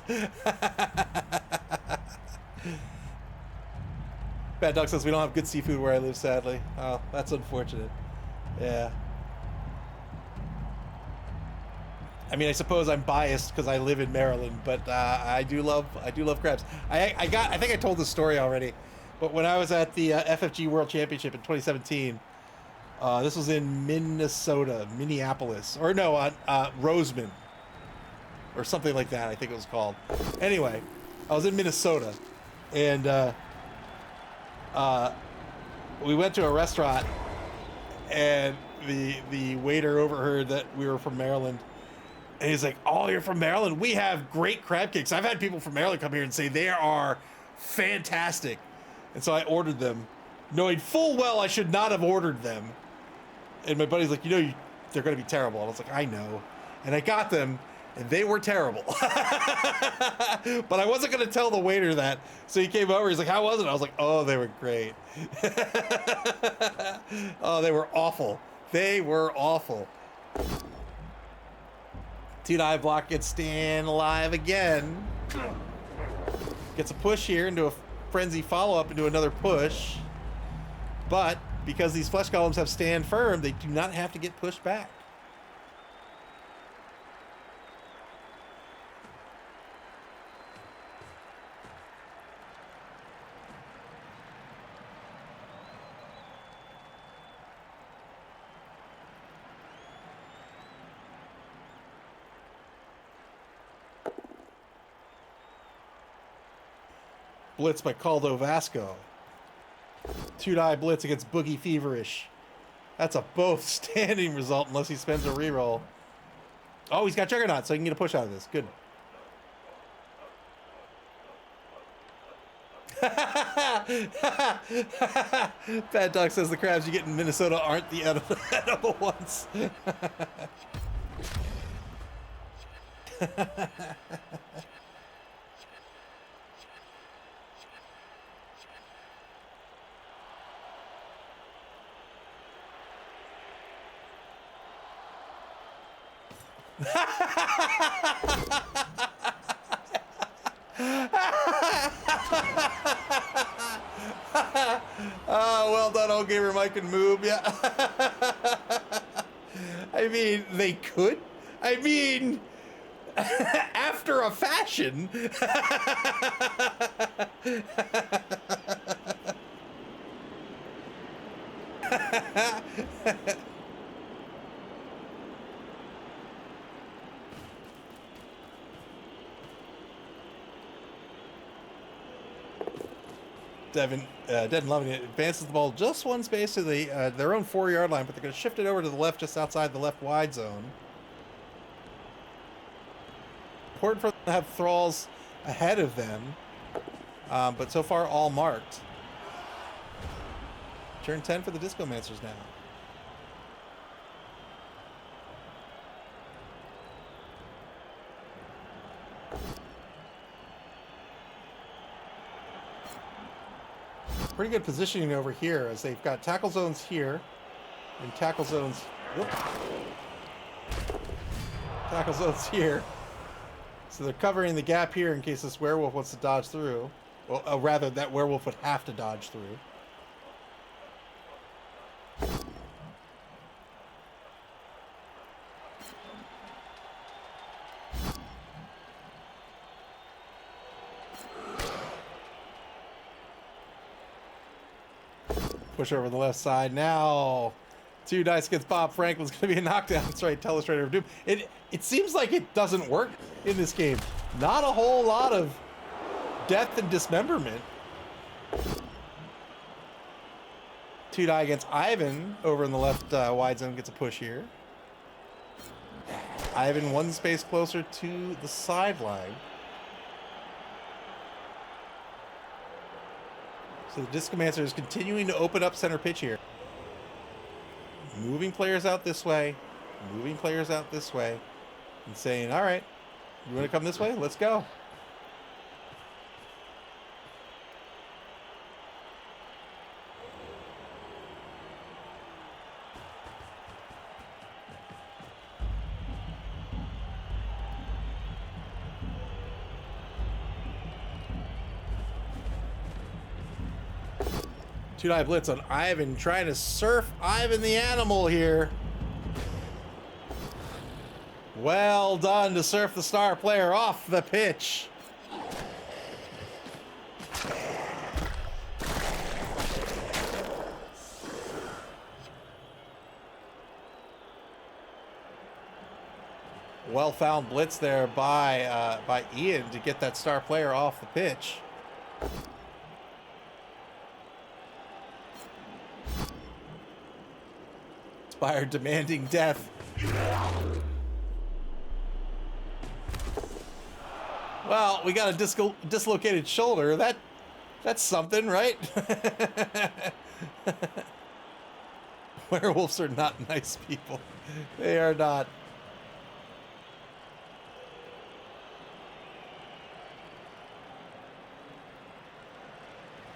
Speaker 1: Bad Dog says we don't have good seafood where I live, sadly. Oh, that's unfortunate. Yeah. I mean, I suppose I'm biased because I live in Maryland, but I do love crabs. I think I told this story already, but when I was at the FFG World Championship in 2017, this was in Minneapolis, or no, Roseman, or something like that. I think it was called. Anyway, I was in Minnesota, and we went to a restaurant, and the waiter overheard that we were from Maryland. And he's like, oh, you're from Maryland? We have great crab cakes. I've had people from Maryland come here and say they are fantastic. And so I ordered them, knowing full well I should not have ordered them. And my buddy's like, they're going to be terrible. And I was like, I know. And I got them, and they were terrible. But I wasn't going to tell the waiter that. So he came over. He's like, how was it? I was like, oh, they were great. Oh, they were awful. They were awful. Two-die block gets Stan alive again. Gets a push here into a frenzy follow-up into another push. But because these flesh columns have stand firm, they do not have to get pushed back. Blitz by Caldo Vasco. Two-die blitz against Boogie Feverish. That's a both standing result unless he spends a reroll. Oh, he's got Juggernaut, so he can get a push out of this. Good. Bad Dog says the crabs you get in Minnesota aren't the edible ones. Oh, well done, old gamer Mike and Moob. Yeah. I mean, they could. I mean, after a fashion. Devin loving it. Advances the ball just one space to their own 4-yard line, but they're going to shift it over to the left, just outside the left wide zone. Important for them to have thralls ahead of them, but so far all marked. Turn 10 for the Discomancers now. Pretty good positioning over here as they've got tackle zones here and tackle zones. Whoop. Tackle zone's here. So they're covering the gap here in case this werewolf wants to dodge through. Well, rather, that werewolf would have to dodge through. Push over the left side. Now, 2 dice against Bob Franklin's going to be a knockdown. That's right, Telestrator of Doom. It seems like it doesn't work in this game. Not a whole lot of death and dismemberment. 2 die against Ivan over in the left wide zone gets a push here. Ivan 1 space closer to the sideline. So the Discomancers is continuing to open up center pitch here. Moving players out this way. Moving players out this way. And saying, all right, you want to come this way? Let's go. Two-die blitz on Ivan, trying to surf Ivan the animal here. Well done to surf the star player off the pitch. Well-found blitz there by Ian to get that star player off the pitch. Inspire demanding death. Well, we got a dislocated shoulder. That's something, right? Werewolves are not nice people. They are not.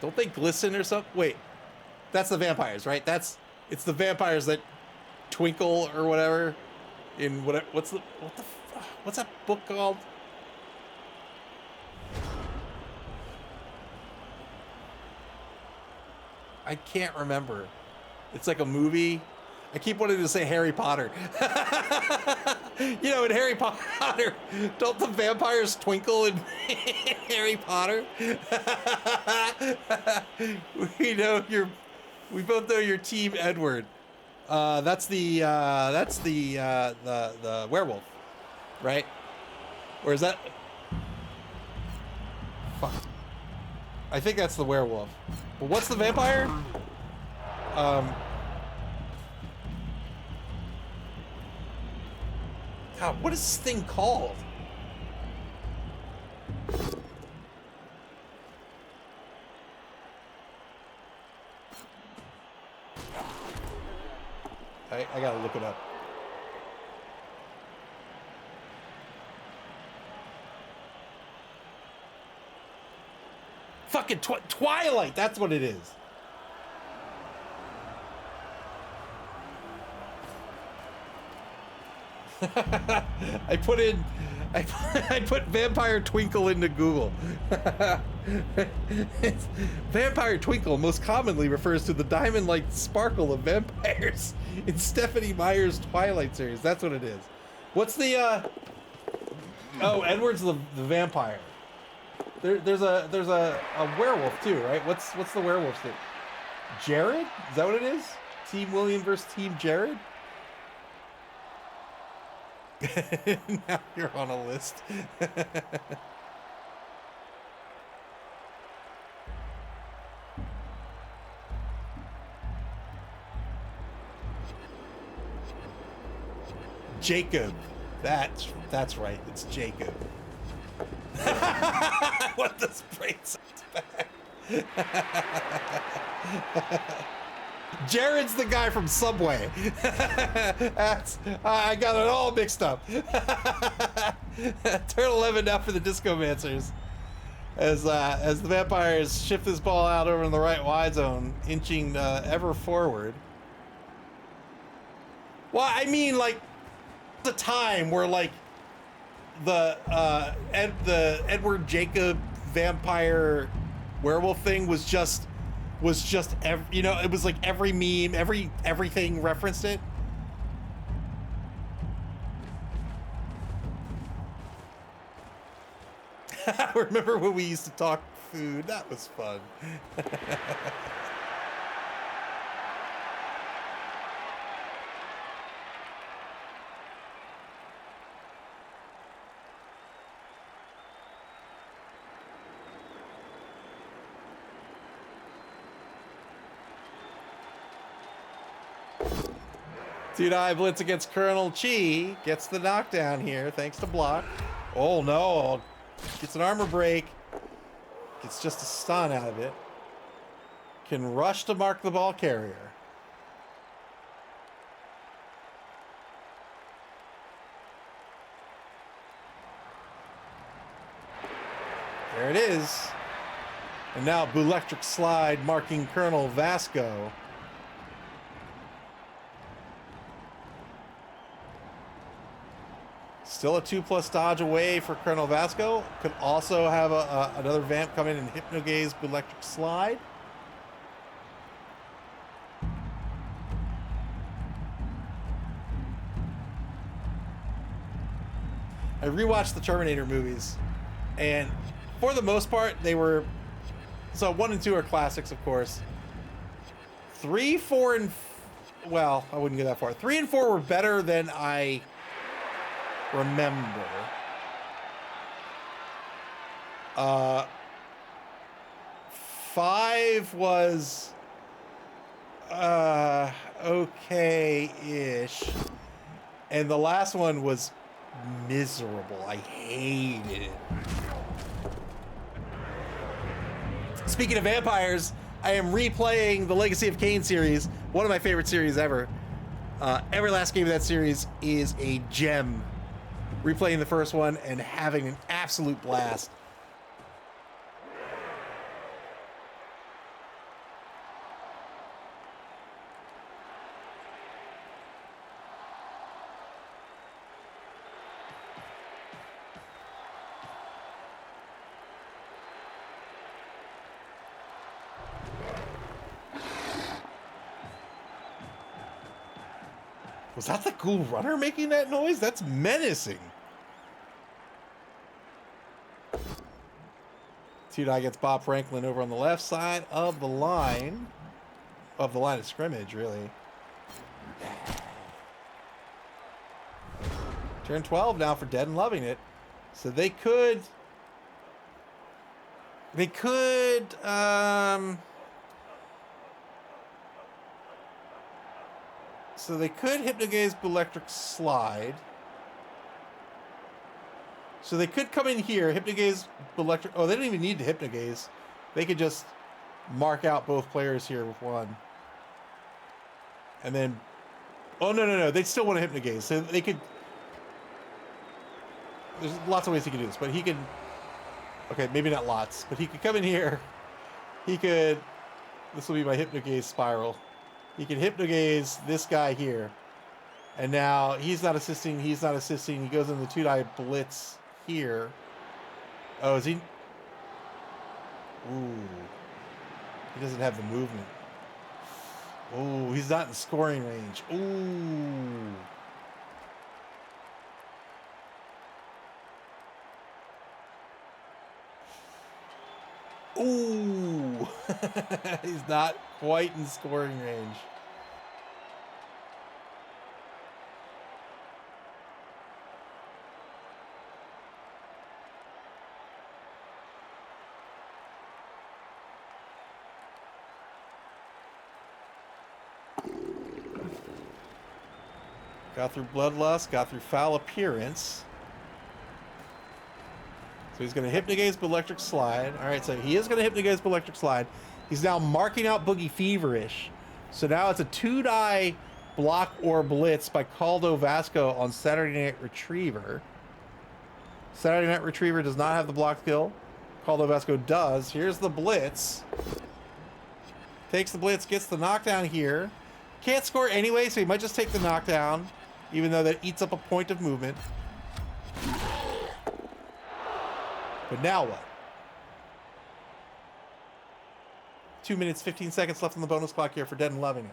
Speaker 1: Don't they glisten or something? Wait, that's the vampires, right? It's the vampires that twinkle or whatever. In what's that book called? I can't remember. It's like a movie. I keep wanting to say Harry Potter. You know, in Harry Potter, don't the vampires twinkle in Harry Potter? We both know you're Team Edward. That's the werewolf, right? Or is that? Fuck. I think that's the werewolf. But what's the vampire? God, what is this thing called? I gotta look it up. Fucking Twilight, that's what it is. I put Vampire Twinkle into Google. Vampire Twinkle most commonly refers to the diamond-like sparkle of vampires in Stephanie Meyer's Twilight series. That's what it is. What's the oh, Edward's the vampire. There's a werewolf too, right? What's the werewolf's name? Jared? Is that what it is? Team William versus Team Jared? Now you're on a list. Jacob. That's right. It's Jacob. What does brain back? Jared's the guy from Subway. I got it all mixed up. Turn 11 now for the Discomancers. As the vampires shift this ball out over in the right wide zone, inching ever forward. Well, I mean, like, the time where, like, the Edward Jacob vampire werewolf thing was just you know, it was like every meme, everything referenced it. Remember when we used to talk food? That was fun. Two-die blitz against Colonel Chi. Gets the knockdown here, thanks to block. Oh no. Gets an armor break. Gets just a stun out of it. Can rush to mark the ball carrier. There it is. And now Boolectric Slide marking Colonel Vasco. Still a 2+ dodge away for Colonel Vasco. Could also have another vamp come in and Hypnogaze Boolectric Slide. I rewatched the Terminator movies, and for the most part, they were... So 1 and 2 are classics, of course. 3, 4, and... Well, I wouldn't go that far. 3 and 4 were better than I remember. 5 was okay-ish, and the last one was miserable. I hated it. Speaking of vampires, I am replaying the Legacy of Kain series, one of my favorite series ever. Every last game of that series is a gem. Replaying the first one and having an absolute blast. Was that the Ghoul Runner making that noise? That's menacing. Two-die gets Bob Franklin over on the left side of the line. Of the line of scrimmage, really. Turn 12 now for Dead and Loving It. So they could... So they could Hypnogaze Boolectric Slide. So they could come in here, Hypnogaze Boolectric... Oh, they don't even need to Hypnogaze. They could just mark out both players here with one. And then... Oh, no. They still want to Hypnogaze. So they could... There's lots of ways he could do this, but he could... Okay, maybe not lots, but he could come in here. He could... This will be my Hypnogaze spiral. He can Hypnogaze this guy here. And now he's not assisting. He goes in the two-die blitz here. Oh, is he? Ooh. He doesn't have the movement. Ooh, he's not in scoring range. Ooh. Ooh. He's not quite in scoring range. Got through Bloodlust, got through Foul Appearance. So he's going to Hypnogaze Boolectric Slide. All right, so he is going to Hypnogaze Boolectric Slide. He's now marking out Boogie Feverish. So now it's a two-die block or blitz by Caldo Vasco on Saturday Night Retriever. Saturday Night Retriever does not have the block skill. Caldo Vasco does. Here's the blitz. Takes the blitz, gets the knockdown here. Can't score anyway, so he might just take the knockdown, even though that eats up a point of movement. But now what? 2 minutes, 15 seconds left on the bonus clock here for Dead and Loving It.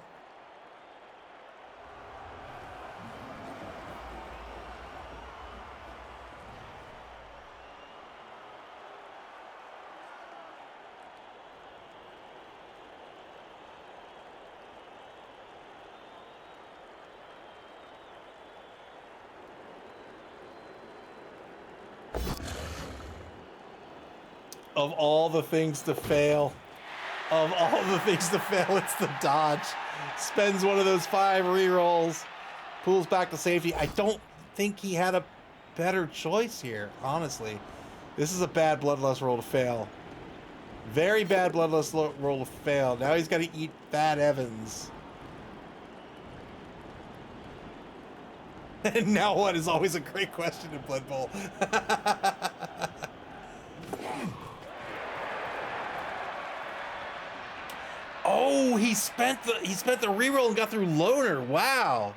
Speaker 1: Of all the things to fail, it's the dodge. Spends one of those 5 rerolls, pulls back to safety. I don't think he had a better choice here, honestly. This is a bad Bloodlust roll to fail. Very bad Bloodlust roll to fail. Now he's got to eat Bad Evans. And now what is always a great question in Blood Bowl. Oh, he spent the reroll and got through Loner. Wow.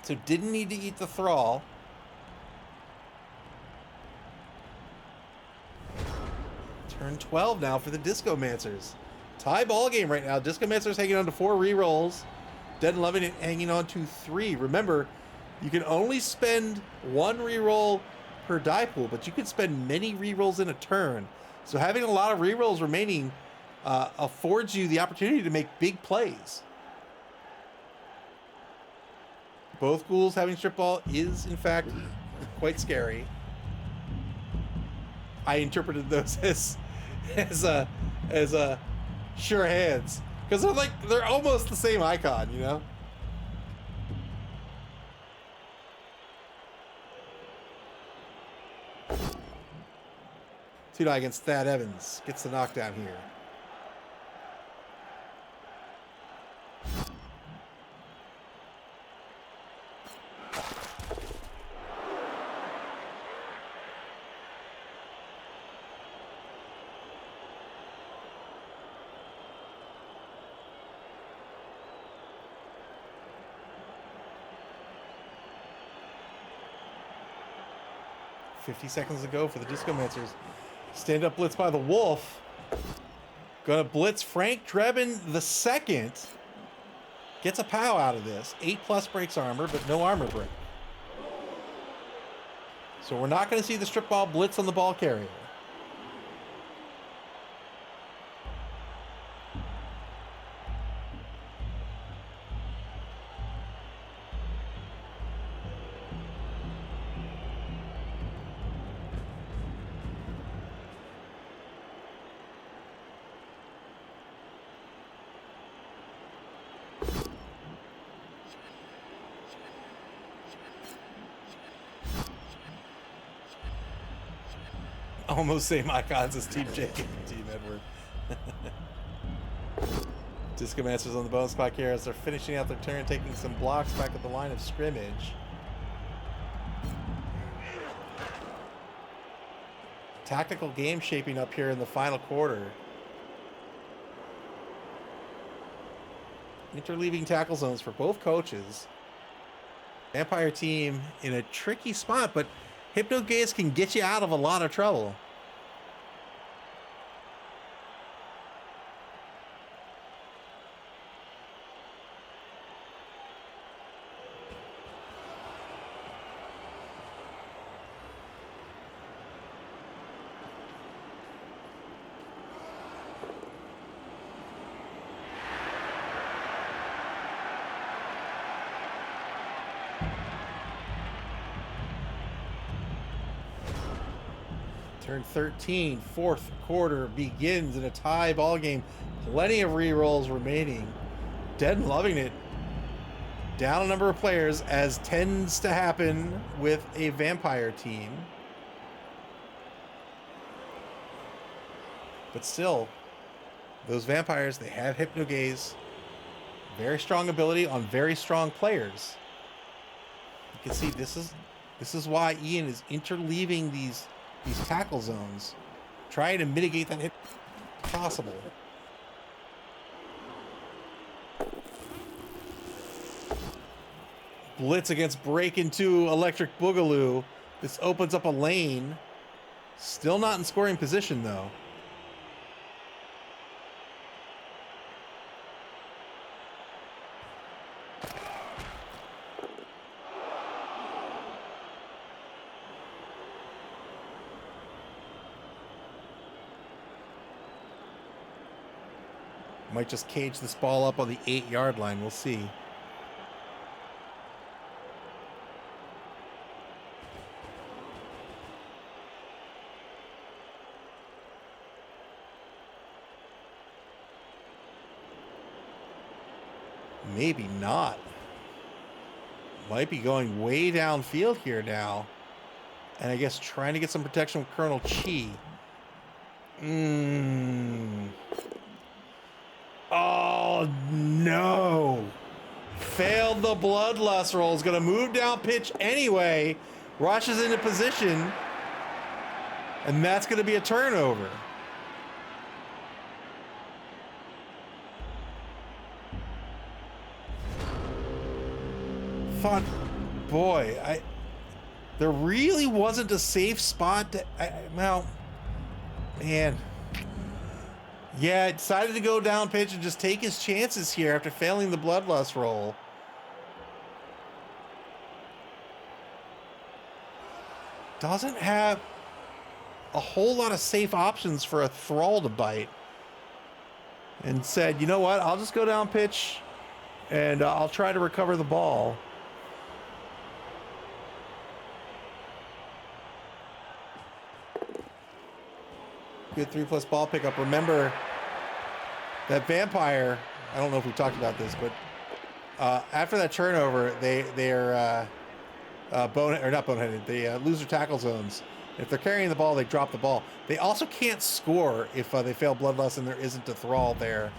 Speaker 1: So didn't need to eat the Thrall. Turn 12 now for the Discomancers. Tie ball game right now. Discomancers hanging on to 4 rerolls. Dead and Loving It hanging on to 3. Remember, you can only spend 1 reroll per die pool, but you can spend many rerolls in a turn. So having a lot of rerolls remaining affords you the opportunity to make big plays. Both ghouls having strip ball is, in fact, quite scary. I interpreted those as sure hands, because they're almost the same icon, you know. Tudai against Thad Evans. Gets the knockdown here. $50 seconds to go for the Discomancers. Stand up blitz by the Wolf. Gonna blitz Frank Drebin the second. Gets a POW out of this. 8+ breaks armor, but no armor break. So we're not gonna see the strip ball blitz on the ball carrier. Almost same icons as Team Jake and Team Edward. Discomancers on the bonus clock here as they're finishing out their turn, taking some blocks back at the line of scrimmage. Tactical game shaping up here in the final quarter. Interleaving tackle zones for both coaches. Vampire team in a tricky spot, but Hypnogaze can get you out of a lot of trouble. Turn 13, fourth quarter begins in a tie ball game. Plenty of rerolls remaining. Dead and Loving It down a number of players, as tends to happen with a vampire team. But still, those vampires, they have Hypnogaze. Very strong ability on very strong players. You can see this is why Ian is interleaving these tackle zones, trying to mitigate that hit if possible. Blitz against break into Electric Boogaloo. This opens up a lane. Still not in scoring position, though. Might just cage this ball up on the 8-yard line. We'll see. Maybe not. Might be going way downfield here now. And I guess trying to get some protection with Colonel Chi. Oh, no. Failed the bloodlust roll. Is going to move down pitch anyway. Rushes into position. And that's going to be a turnover. Thought, boy, there really wasn't a safe spot to, well, man. Yeah, decided to go down pitch and just take his chances here after failing the bloodlust roll. Doesn't have a whole lot of safe options for a thrall to bite. And said, you know what, I'll just go down pitch and I'll try to recover the ball. Good 3+ ball pickup. Remember that vampire, I don't know if we talked about this, but after that turnover, they're not boneheaded. They lose their tackle zones. If they're carrying the ball, they drop the ball. They also can't score if they fail bloodlust and there isn't a thrall there.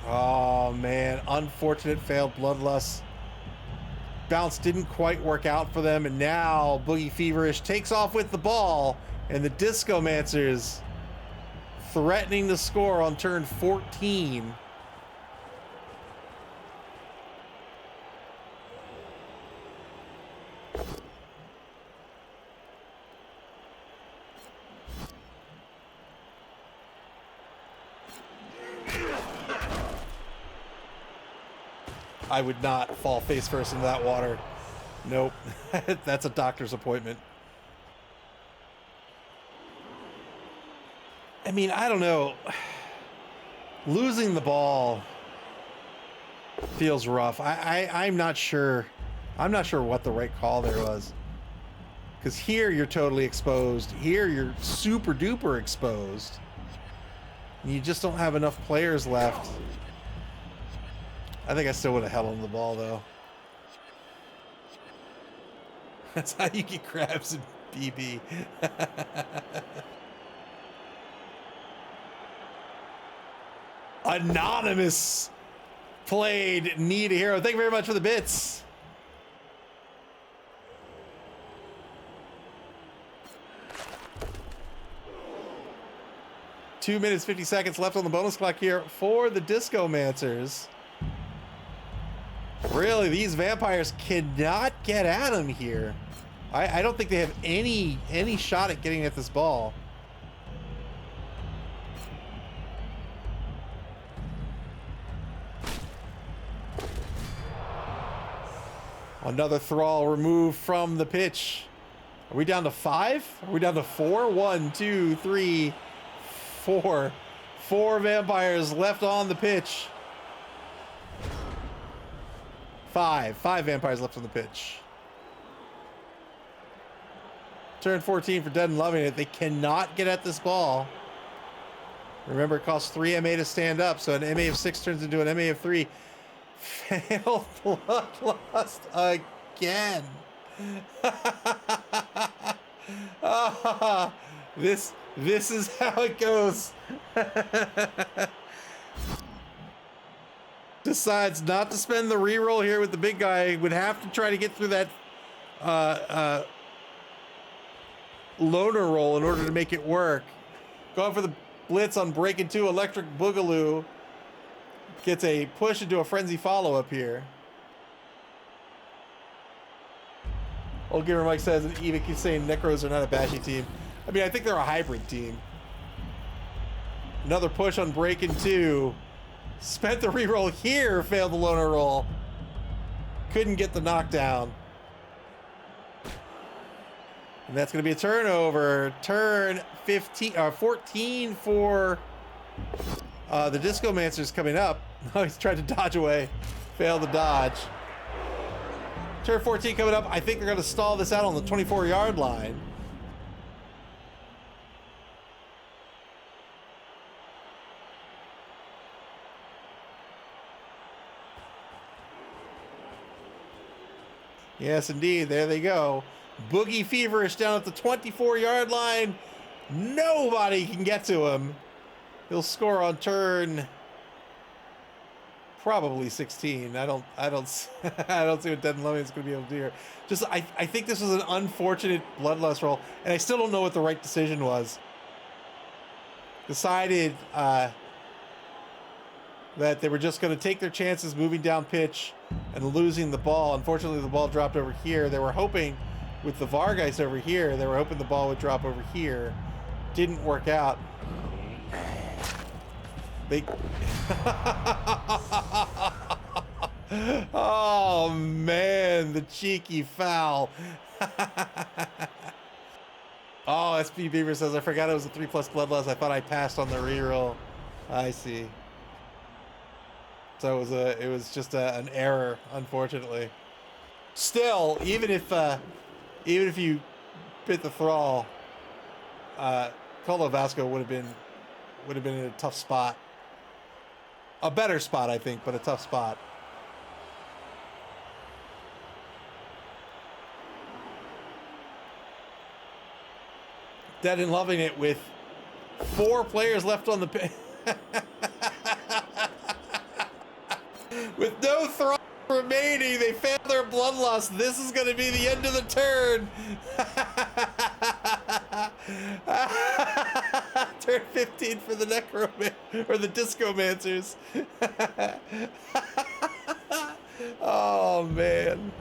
Speaker 1: Oh man, unfortunate failed bloodlust. Bounce didn't quite work out for them, and now Boogie Feverish takes off with the ball. And the Discomancers threatening to score on turn 14. I would not fall face first into that water. Nope. That's a doctor's appointment. I mean, I don't know. Losing the ball feels rough. I'm not sure. I'm not sure what the right call there was. Because here you're totally exposed. Here you're super duper exposed. And you just don't have enough players left. I think I still would have held on to the ball, though. That's how you get crabs in BB. Anonymous played Need a Hero. Thank you very much for the bits. Two minutes, 50 seconds left on the bonus clock here for the Discomancers. Really, these vampires cannot get at him here. I don't think they have any shot at getting at this ball. Another thrall removed from the pitch. Are we down to 5? Are we down to 4? 1, 2, 3, 4. 4 vampires left on the pitch. 5 vampires left on the pitch. Turn 14 for Dead and Loving It. They cannot get at this ball. Remember, it costs 3 MA to stand up, so an MA of 6 turns into an MA of 3. Failed bloodlust again. This is how it goes. Decides not to spend the reroll here with the big guy. Would have to try to get through that loner roll in order to make it work. Going for the blitz on breaking 2 Electric Boogaloo. Gets a push into a frenzy follow-up here. Old Gamer Mike says, and Eva keeps saying Necros are not a bashy team. I mean, I think they're a hybrid team. Another push on breaking 2. Spent the reroll here, failed the loner roll. Couldn't get the knockdown. And that's going to be a turnover. Turn 14 for the Discomancers coming up. Oh, he's tried to dodge away. Failed the dodge. Turn 14 coming up. I think they're going to stall this out on the 24-yard line. Yes, indeed. There they go. Boogie Feverish down at the 24-yard line. Nobody can get to him. He'll score on turn probably 16. I don't I don't see what Dead and Loving is going to be able to do here. Just I think this was an unfortunate bloodlust roll, and I still don't know what the right decision was. Decided that they were just going to take their chances moving down pitch and losing the ball. Unfortunately, the ball dropped over here. They were hoping with the Vargeist over here, they were hoping the ball would drop over here. Didn't work out. They oh man, the cheeky foul. Oh, SP Beaver says, I forgot it was a 3+ bloodlust. I thought I passed on the reroll. I see. So it was just an error, unfortunately. Still, even if you bit the thrall, Colo Vasco would have been in a tough spot. A better spot, I think, but a tough spot. Dead and Loving it with 4 players left on the pitch. With no thrall remaining, they failed their bloodlust. This is going to be the end of the turn. Turn 15 for the Necroman or the Discomancers. Oh man.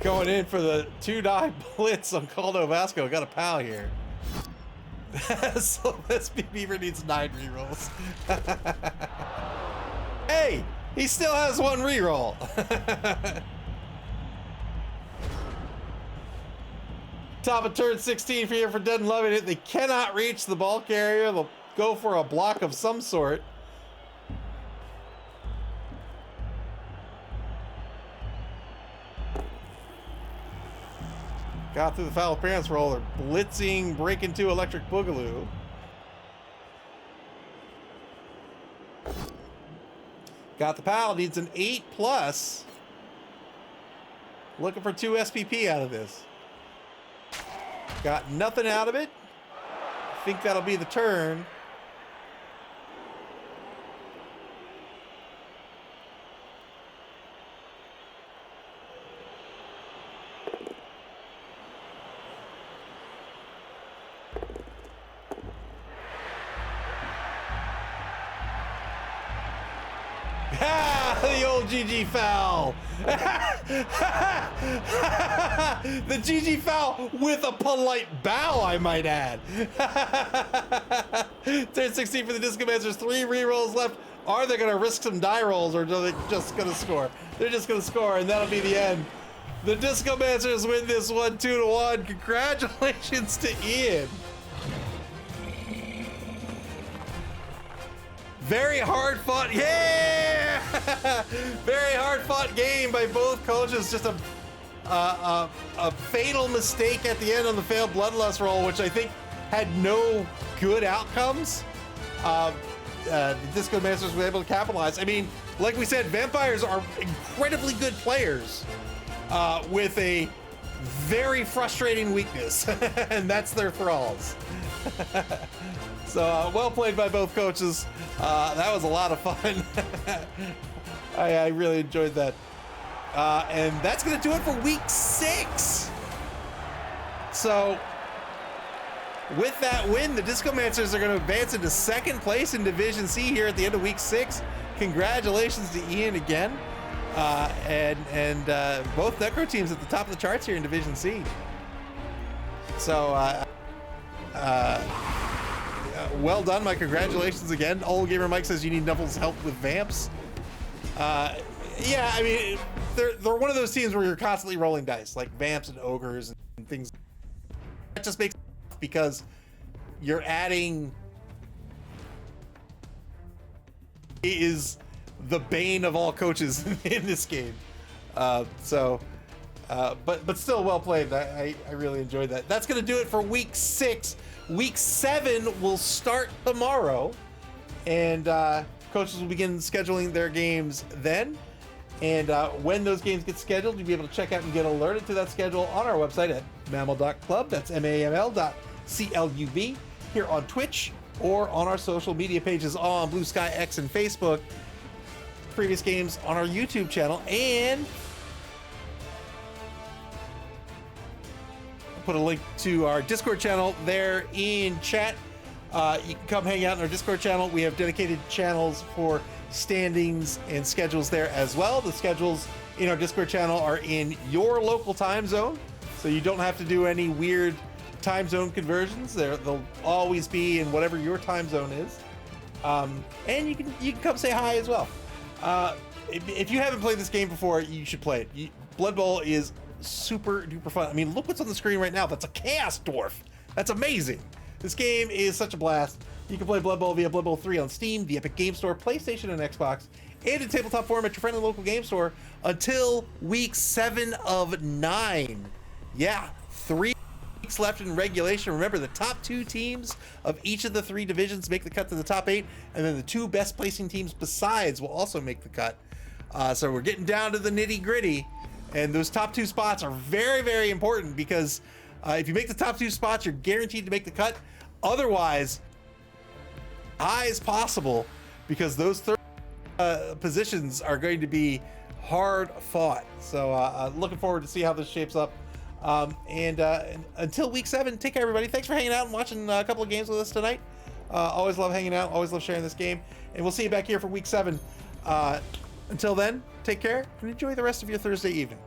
Speaker 1: Going in for the 2-die blitz on Caldo Vasco. Got a pal here. So SP Beaver needs 9 rerolls. Hey, he still has 1 reroll. Top of turn 16 for here for Dead and Loving it. They cannot reach the ball carrier. They'll go for a block of some sort. Got through the foul appearance roll. They're blitzing, breaking 2 electric boogaloo. Got the pal, needs an 8+. Looking for 2 SPP out of this. Got nothing out of it. I think that'll be the turn. The old GG foul. The GG foul with a polite bow, I might add. Turn 16 for the Discomancers. 3 rerolls left. Are they going to risk some die rolls, or are they just going to score? They're just going to score, and that'll be the end. The Discomancers win this one 2-1. Congratulations to Ian. Very hard fought, yeah! Very hard fought game by both coaches. Just a fatal mistake at the end on the failed bloodlust roll, which I think had no good outcomes. The Discomancers were able to capitalize. I mean, like we said, vampires are incredibly good players with a very frustrating weakness, and that's their thralls. So well played by both coaches. That was a lot of fun. I really enjoyed that. And that's going to do it for week 6 So with that win, the Discomancers are going to advance into second place in Division C here at the end of week 6. Congratulations to Ian again. And both Necro teams at the top of the charts here in Division C. So well done, my congratulations again. Old Gamer Mike says you need Knuffles' help with Vamps. Yeah, I mean, they're one of those teams where you're constantly rolling dice, like Vamps and Ogres and things. That just makes sense because you're adding is the bane of all coaches in this game. But still well played. I really enjoyed that. That's going to do it for week 6. Week 7 will start tomorrow, and coaches will begin scheduling their games then. And when those games get scheduled, you'll be able to check out and get alerted to that schedule on our website at maml.club. That's MAML.CLUB, here on Twitch, or on our social media pages on Blue Sky, X, and Facebook. Previous games on our YouTube channel, and I'll put a link to our Discord channel there in chat. You can come hang out in our Discord channel. We have dedicated channels for standings and schedules there as well. The schedules in our Discord channel are in your local time zone, so you don't have to do any weird time zone conversions. They'll always be in whatever your time zone is. And you can come say hi as well. If you haven't played this game before, you should play it. Blood Bowl is super duper fun. I mean, look what's on the screen right now. That's a Chaos Dwarf. That's amazing. This game is such a blast. You can play Blood Bowl via Blood Bowl 3 on Steam, the Epic Game Store, PlayStation, and Xbox, and in tabletop form at your friendly local game store until week 7 of 9. Yeah, 3 weeks left in regulation. Remember, the top 2 teams of each of the 3 divisions make the cut to the top 8, and then the 2 best placing teams besides will also make the cut. So we're getting down to the nitty gritty, and those top 2 spots are very, very important because if you make the top 2 spots, you're guaranteed to make the cut. Otherwise, high as possible, because those 3 positions are going to be hard fought. So looking forward to see how this shapes up. And until week 7, take care, everybody. Thanks for hanging out and watching a couple of games with us tonight. Always love hanging out, always love sharing this game, and we'll see you back here for week 7. Until then, take care and enjoy the rest of your Thursday evening.